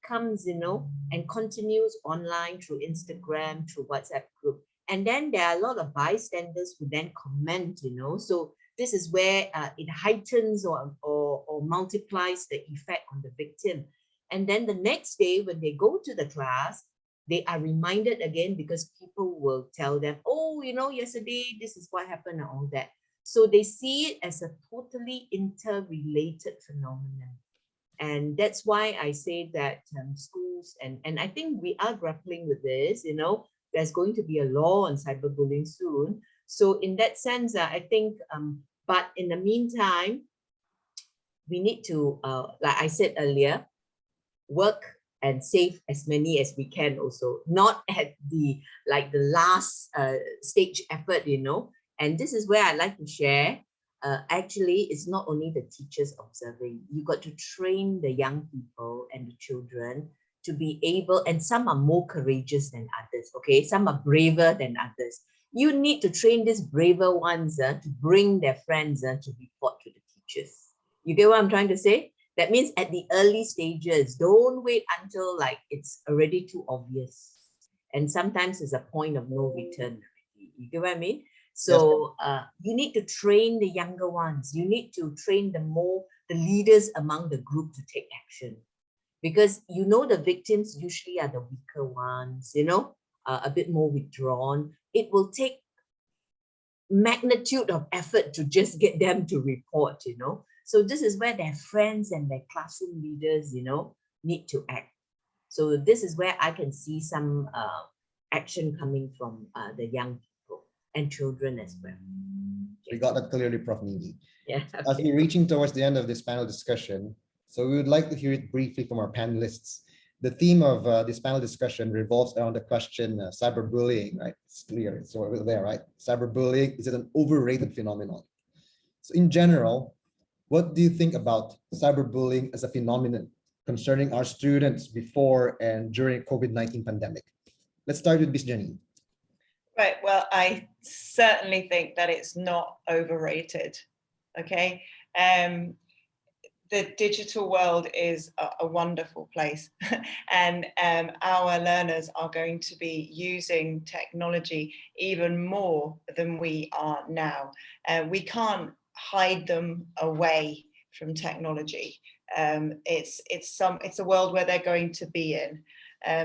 comes, and continues online through Instagram, through WhatsApp group. And then there are a lot of bystanders who then comment, so this is where it heightens or multiplies the effect on the victim. And then the next day when they go to the class, they are reminded again, because people will tell them, oh, yesterday, this is what happened and all that. So they see it as a totally interrelated phenomenon. And that's why I say that schools, and I think we are grappling with this, there's going to be a law on cyberbullying soon. So in that sense, I think, but in the meantime, we need to, like I said earlier, work and save as many as we can also, not at the last stage effort, and this is where I like to share, actually it's not only the teachers observing, you got to train the young people and the children to be able, and some are more courageous than others, okay, some are braver than others. You need to train these braver ones to bring their friends to report to the teachers. You get what I'm trying to say? That means at the early stages, don't wait until it's already too obvious. And sometimes it's a point of no return. You get what I mean? So you need to train the younger ones. You need to train the leaders among the group to take action. Because the victims usually are the weaker ones, a bit more withdrawn. It will take magnitude of effort to just get them to report, So this is where their friends and their classroom leaders, need to act. So this is where I can see some action coming from the young people and children as well. We got that clearly, Prof. Nini. Yeah. As Okay. we're reaching towards the end of this panel discussion, so we would like to hear it briefly from our panelists. The theme of this panel discussion revolves around the question cyberbullying, right? It's clear, it's over there, right? Cyberbullying, is it an overrated phenomenon? So in general, what do you think about cyberbullying as a phenomenon concerning our students before and during COVID-19 pandemic? Let's start with Ms. Jenny. Right, well, I certainly think that it's not overrated, okay? The digital world is a wonderful place and our learners are going to be using technology even more than we are now. We can't hide them away from technology. It's a world where they're going to be in.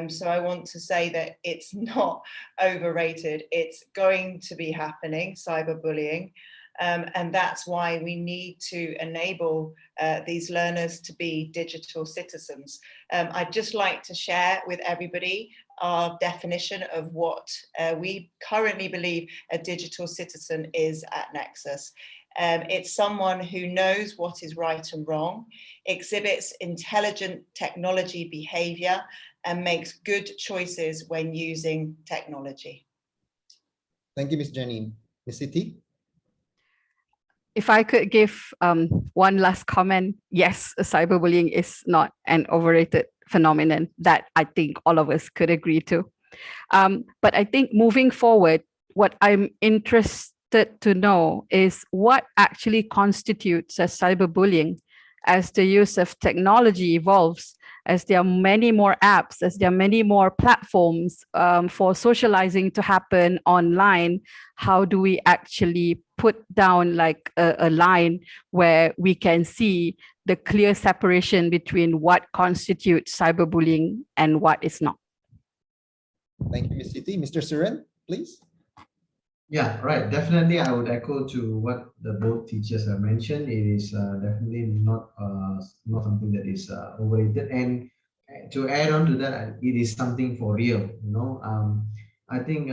So I want to say that it's not overrated. It's going to be happening, cyberbullying. And that's why we need to enable these learners to be digital citizens. I'd just like to share with everybody our definition of what we currently believe a digital citizen is at Nexus. It's someone who knows what is right and wrong, exhibits intelligent technology behavior, and makes good choices when using technology. Thank you, Ms. Jenny. Ms. Siti? If I could give one last comment, yes, cyberbullying is not an overrated phenomenon that I think all of us could agree to. But I think moving forward, what I'm interested to know is what actually constitutes as cyberbullying as the use of technology evolves, as there are many more apps, as there are many more platforms for socializing to happen online. How do we actually put down like a line where we can see the clear separation between what constitutes cyberbullying and what is not? Thank you, Ms. Siti. Mr. Suren, please. Yeah, right. Definitely, I would echo to what the both teachers have mentioned. It is definitely not something that is overrated. And to add on to that, it is something for real. I think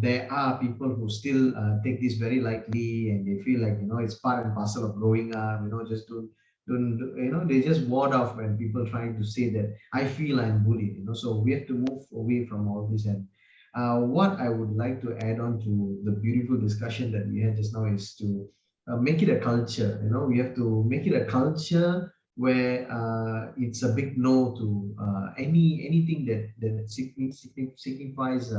there are people who still take this very lightly, and they feel like it's part and parcel of growing up. Just don't they just ward off when people trying to say that I feel I'm bullied. So we have to move away from all this. And what I would like to add on to the beautiful discussion that we had just now is to make it a culture. We have to make it a culture where it's a big no to anything that signifies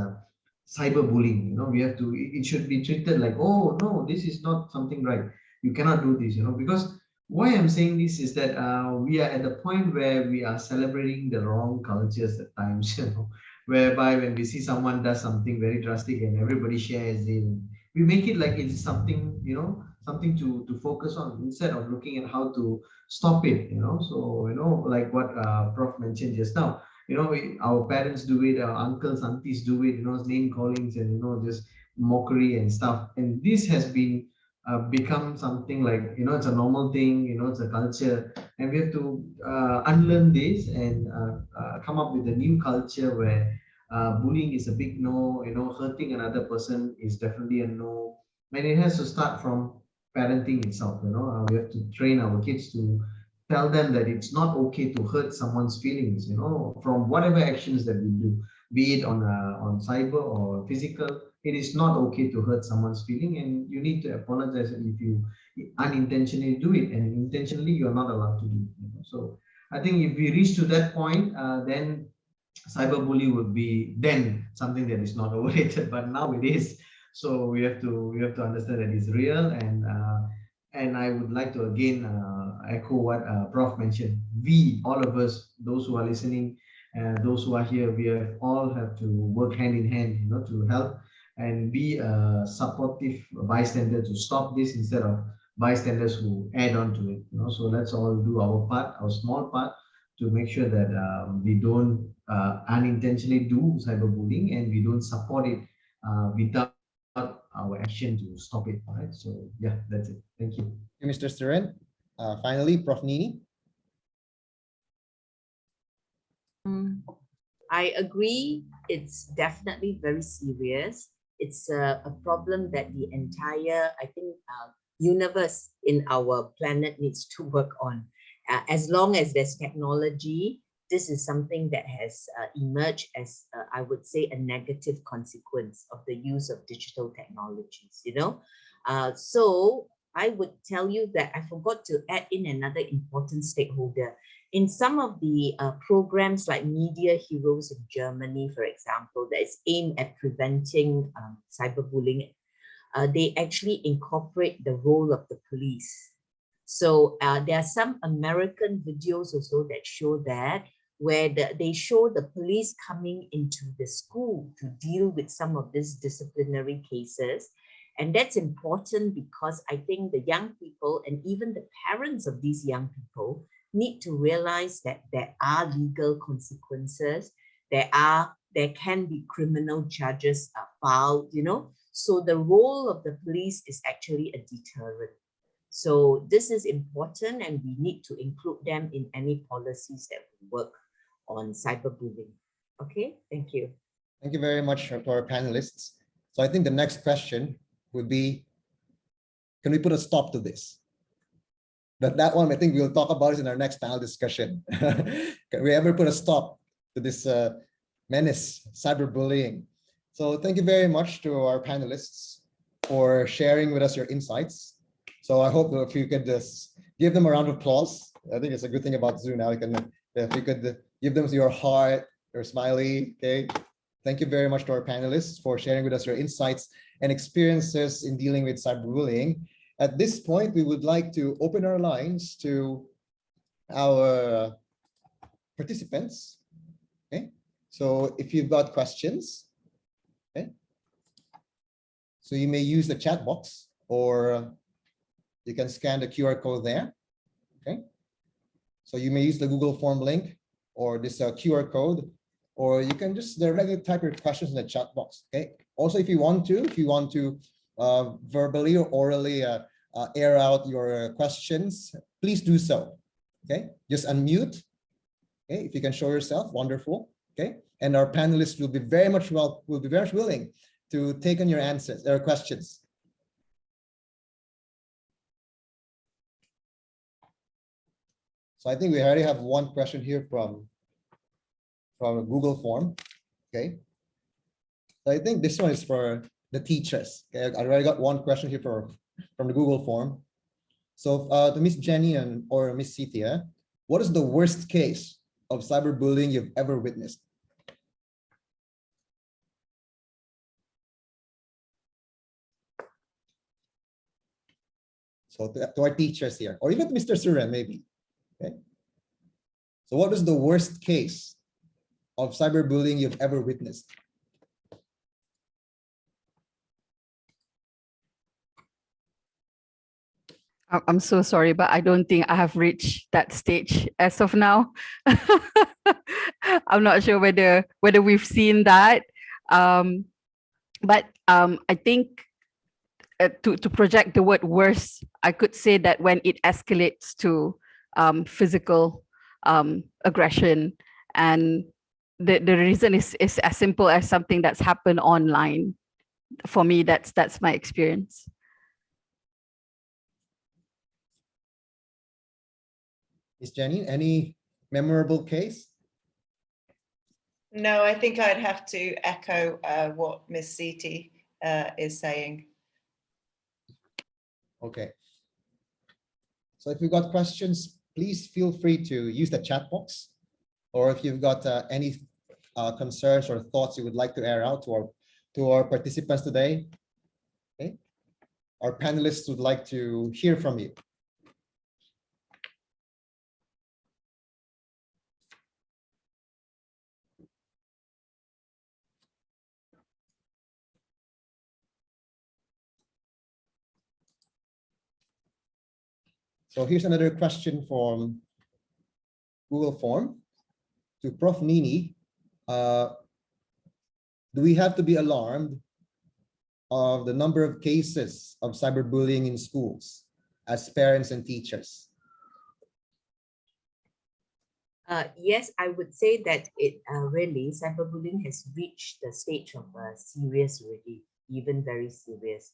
cyberbullying. We have to. It should be treated like, oh no, this is not something right. You cannot do this. Because why I'm saying this is that we are at the point where we are celebrating the wrong cultures at times. Whereby when we see someone does something very drastic and everybody shares it, we make it like it's something, something to focus on instead of looking at how to stop it, So, like what Prof mentioned just now, our parents do it, our uncles, aunties do it, name callings and, just mockery and stuff. And this has been become something like, it's a normal thing, it's a culture. And we have to unlearn this and come up with a new culture where bullying is a big no, hurting another person is definitely a no. And it has to start from parenting itself. We have to train our kids to tell them that it's not okay to hurt someone's feelings, from whatever actions that we do, be it on cyber or physical. It is not okay to hurt someone's feeling, and you need to apologize if you unintentionally do it, and intentionally you're not allowed to do it. So I think if we reach to that point, then cyberbullying would be then something that is not overrated, but now it is. So we have to understand that it's real, and I would like to again echo what Prof mentioned. We, all of us, those who are listening, those who are here, all have to work hand in hand, to help and be a supportive bystander to stop this instead of bystanders who add on to it. So let's all do our part, our small part, to make sure that we don't unintentionally do cyberbullying and we don't support it without our action to stop it. All right. So yeah, that's it. Thank you. Mr. Suren. Finally, Prof. Nini. I agree. It's definitely very serious. It's a problem that the entire, I think, universe in our planet needs to work on. As long as there's technology, this is something that has emerged as, I would say, a negative consequence of the use of digital technologies, you know. So I would tell you that I forgot to add in another important stakeholder. In some of the programs like Media Heroes in Germany, for example, that is aimed at preventing cyberbullying, they actually incorporate the role of the police. So there are some American videos also that show that, where they show the police coming into the school to deal with some of these disciplinary cases. And that's important because I think the young people and even the parents of these young people need to realize that there are legal consequences. There can be criminal charges filed, you know. So the role of the police is actually a deterrent. So this is important, and we need to include them in any policies that we work on cyberbullying. Okay, thank you. Thank you very much to our panelists. So I think the next question would be, can we put a stop to this? But that one, I think we'll talk about it in our next panel discussion. Can we ever put a stop to this menace, cyberbullying? So thank you very much to our panelists for sharing with us your insights. So I hope if you could just give them a round of applause. I think it's a good thing about Zoom now. If you could give them your heart, your smiley, okay? Thank you very much to our panelists for sharing with us your insights and experiences in dealing with cyberbullying. At this point, we would like to open our lines to our participants. Okay, so if you've got questions, okay, so you may use the chat box, or you can scan the QR code there. Okay, so you may use the Google form link or this QR code, or you can just directly type your questions in the chat box. Okay, also if you want to verbally or orally air out your questions, please do so. Okay, just unmute. Okay, if you can show yourself, wonderful. Okay, and our panelists will be very much willing to take on your answers, their questions. So I think we already have one question here from a Google form. Okay, so I think this one is for the teachers. Okay, I already got one question here from the Google form. So to Miss Jenny or Miss Cynthia, what is the worst case of cyberbullying you've ever witnessed? So to our teachers here, or even to Mr. Suren, maybe. Okay. So what is the worst case of cyberbullying you've ever witnessed? I'm so sorry, but I don't think I have reached that stage as of now. I'm not sure whether we've seen that. But I think to project the word worse, I could say that when it escalates to physical aggression, and the reason is as simple as something that's happened online. For me, that's my experience. Miss Jenny, any memorable case? No, I think I'd have to echo what Miss Siti is saying. Okay. So if you've got questions, please feel free to use the chat box, or if you've got any concerns or thoughts you would like to air out to our participants today. Okay. Our panelists would like to hear from you. So here's another question from Google form to Prof. Nini. Do we have to be alarmed of the number of cases of cyberbullying in schools as parents and teachers? Yes, I would say that it really, cyberbullying has reached the stage of serious already, even very serious.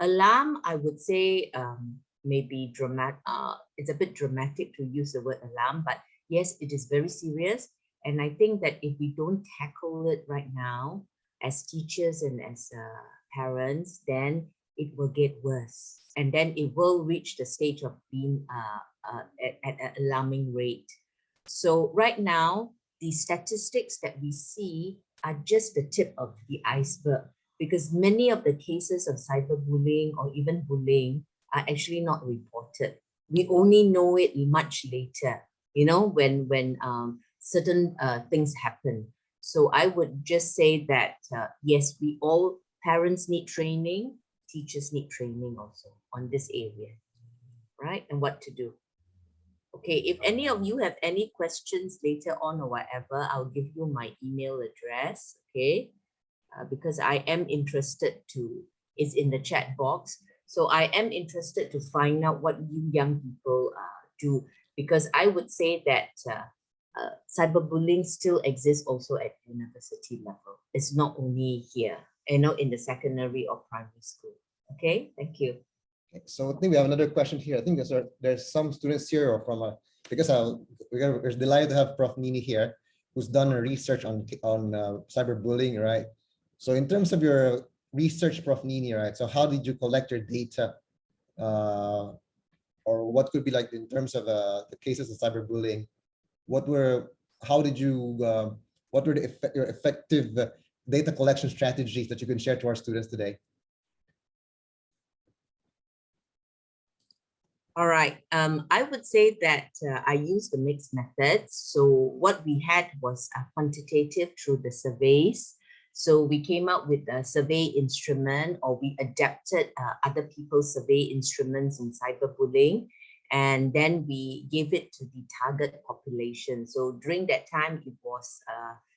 Alarm, I would say, maybe dramatic. It's a bit dramatic to use the word alarm, but Yes, it is very serious. And I think that if we don't tackle it right now, as teachers and as parents, then it will get worse. And then it will reach the stage of being at an alarming rate. So right now, the statistics that we see are just the tip of the iceberg, because many of the cases of cyberbullying or even bullying are actually not reported. We only know it much later, when certain things happen. So I would just say that, yes, parents need training, teachers need training also on this area, right? And what to do. Okay, if any of you have any questions later on or whatever, I'll give you my email address, okay? Because I am interested it's in the chat box. So I am interested to find out what you young people do, because I would say that cyberbullying still exists also at university level. It's not only here, in the secondary or primary school. Okay, thank you. Okay, so I think we have another question here. I think there's some students here or from because we're delighted to have Prof. Nini here, who's done a research on cyberbullying, right? So in terms of your research, Prof. Nini, right? So how did you collect your data, or what could be like in terms of the cases of cyberbullying? What were your effective data collection strategies that you can share to our students today? All right. I would say that I used the mixed methods. So what we had was a quantitative through the surveys. So we came up with a survey instrument, or we adapted other people's survey instruments in cyberbullying, and then we gave it to the target population. So during that time, it was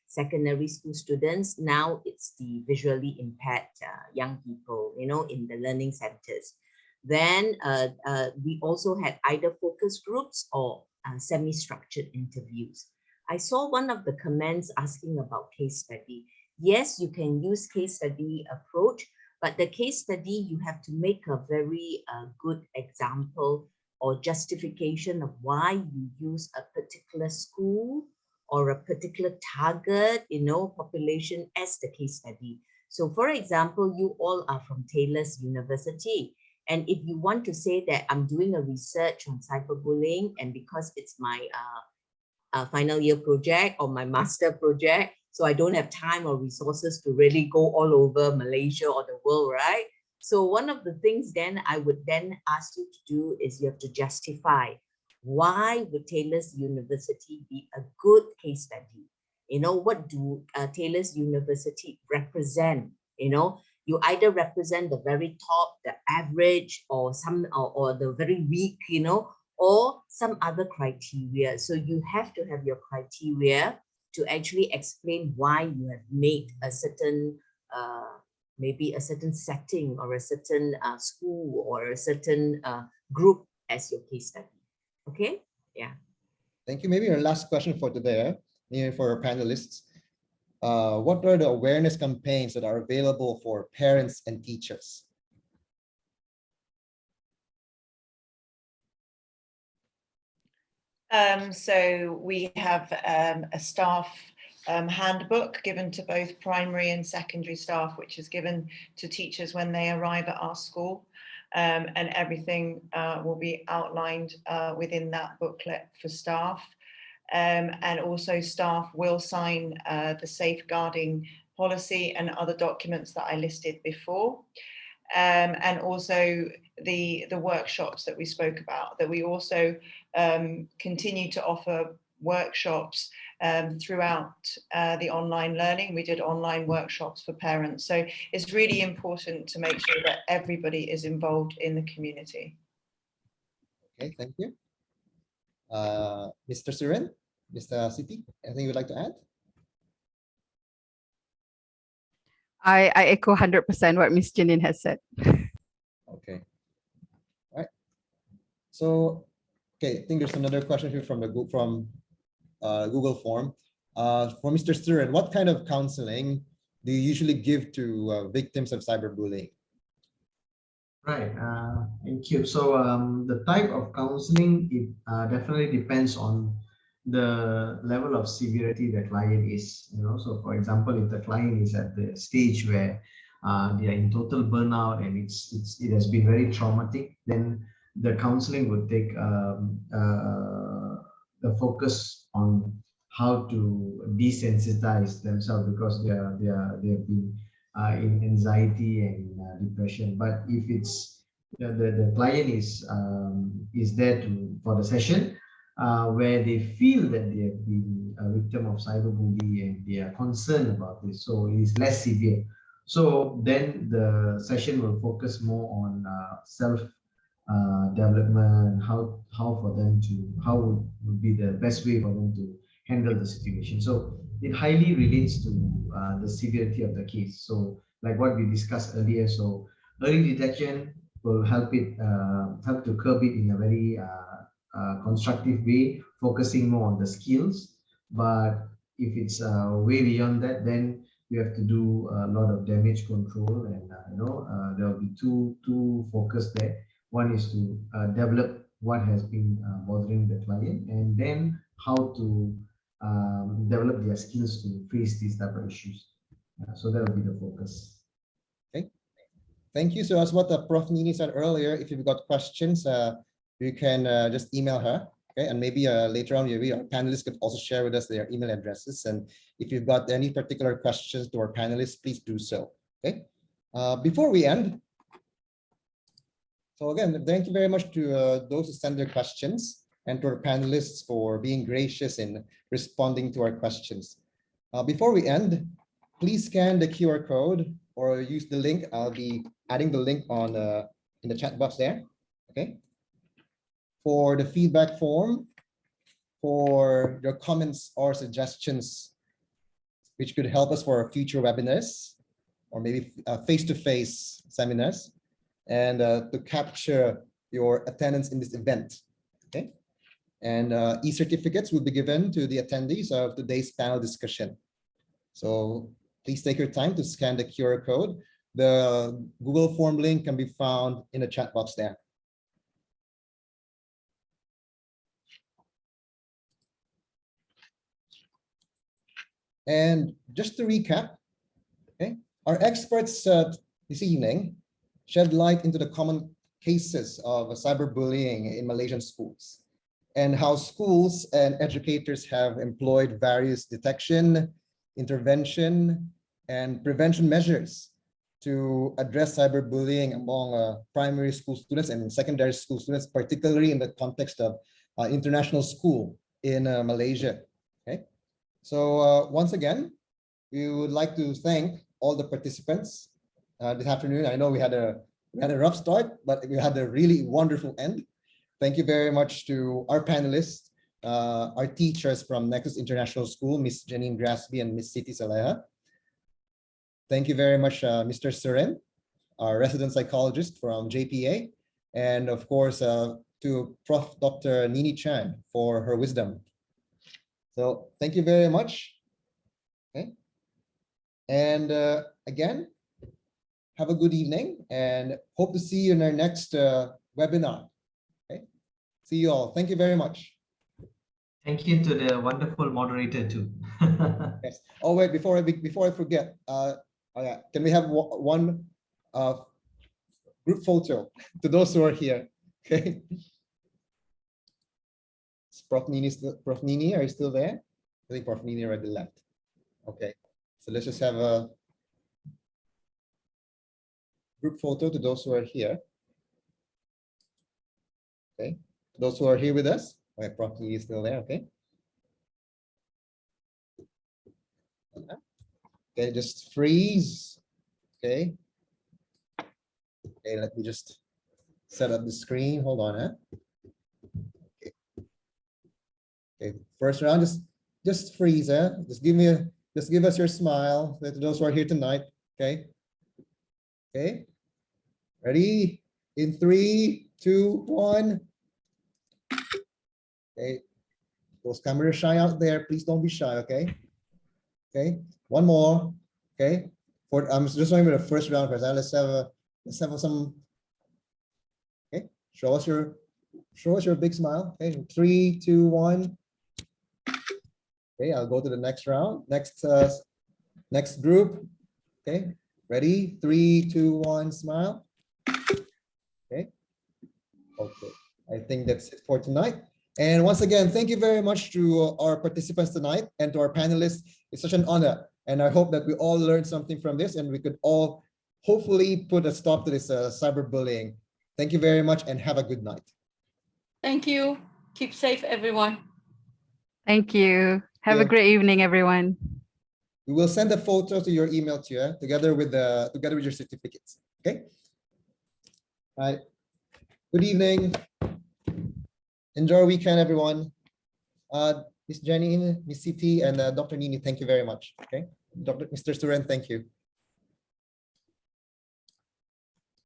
secondary school students. Now it's the visually impaired young people, in the learning centers. Then we also had either focus groups or semi-structured interviews. I saw one of the comments asking about case study. Yes, you can use case study approach, but the case study, you have to make a very good example or justification of why you use a particular school or a particular target, population as the case study. So for example, you all are from Taylor's University. And if you want to say that I'm doing a research on cyberbullying, and because it's my final year project or my master project, so I don't have time or resources to really go all over Malaysia or the world, right? So one of the things then I would then ask you to do is you have to justify why would Taylor's University be a good case study? What do Taylor's University represent? You either represent the very top, the average, or or the very weak, or some other criteria. So you have to have your criteria to actually explain why you have made a certain, maybe a certain setting or a certain school or a certain group as your case study. Okay? Yeah. Thank you. Maybe our last question for today, for our panelists. What are the awareness campaigns that are available for parents and teachers? So we have a staff handbook given to both primary and secondary staff, which is given to teachers when they arrive at our school. And everything will be outlined within that booklet for staff. And also staff will sign the safeguarding policy and other documents that I listed before. And also the workshops that we spoke about, that we also continue to offer workshops throughout the online learning. We did online workshops for parents. So it's really important to make sure that everybody is involved in the community. Okay, thank you. Mr. Suren, Mr. Siti, anything you'd like to add? I echo 100% what Ms. Janine has said. Okay. All right. So, okay, I think there's another question here from Google form. For Mr. Suren, what kind of counseling do you usually give to victims of cyberbullying? Right, thank you. So the type of counseling, it definitely depends on the level of severity the client is, so for example, if the client is at the stage where they are in total burnout and it has been very traumatic, then the counseling would take the focus on how to desensitize themselves, because they have been in anxiety and depression. But if it's the client is there for the session where they feel that they have been a victim of cyberbullying and they are concerned about this, so it is less severe. So then the session will focus more on self development, how would be the best way for them to handle the situation. So it highly relates to the severity of the case. So like what we discussed earlier, so early detection will help to curb it in a very constructive way, focusing more on the skills. But if it's way beyond that, then you have to do a lot of damage control, and there will be two focus there. One is to develop what has been bothering the client, and then how to develop their skills to face these type of issues. So that will be the focus. Okay, thank you. So as what Prof. Nini said earlier, if you've got questions, you can just email her. Okay, and maybe later on, maybe our panelists could also share with us their email addresses. And if you've got any particular questions to our panelists, please do so. Okay, before we end, so again, thank you very much to those who send their questions, and to our panelists for being gracious in responding to our questions. Before we end, please scan the QR code or use the link. I'll be adding the link on in the chat box there. Okay. For the feedback form, for your comments or suggestions, which could help us for future webinars or maybe face-to-face seminars, and to capture your attendance in this event. Okay, and e-certificates will be given to the attendees of today's panel discussion. So please take your time to scan the QR code. The Google form link can be found in the chat box there. And just to recap, okay, our experts this evening shed light into the common cases of cyberbullying in Malaysian schools, and how schools and educators have employed various detection, intervention, and prevention measures to address cyberbullying among primary school students and secondary school students, particularly in the context of international school in Malaysia. Okay. So once again, we would like to thank all the participants this afternoon. I know we had a rough start, but we had a really wonderful end. Thank you very much to our panelists, our teachers from Nexus International School, Miss Janine Grasby and Miss Siti Saleha. Thank you very much, Mr. Suren, our resident psychologist from JPA, and of course to Prof. Dr. Nini Chan for her wisdom. So thank you very much. Okay. And again, have a good evening and hope to see you in our next webinar. Okay. See you all. Thank you very much. Thank you to the wonderful moderator too. Yes. Oh wait, before I forget, yeah, can we have one group photo to those who are here? Okay. Prof. Nini, are you still there? I think Prof. Nini already left. Okay, so let's just have a group photo to those who are here. Okay, those who are here with us. Okay, Prof. Nini is still there. Okay. Okay, just freeze. Okay. Okay, let me just set up the screen. Hold on, huh? Okay, first round, just freeze, eh? Just give us your smile. To those who are here tonight. Okay. Okay. Ready? In 3, 2, 1. Okay. Those cameras shy out there, please don't be shy. Okay. Okay. One more. Okay. I'm just going with the first round first. Let's have some. Okay. Show us your big smile. Okay. In 3, 2, 1. Okay, I'll go to the next round. Next group. Okay, ready? 3, 2, 1, smile. Okay. Okay, I think that's it for tonight. And once again, thank you very much to our participants tonight and to our panelists. It's such an honor. And I hope that we all learned something from this and we could all hopefully put a stop to this cyberbullying. Thank you very much and have a good night. Thank you. Keep safe, everyone. Thank you. Have a Yeah. great evening, everyone. We will send a photo to your email to you together with your certificates. Okay. All right. Good evening. Enjoy your weekend, everyone. Miss Jenny, Miss CT, and Dr. Nini, thank you very much. Okay. Mr. Suren, thank you.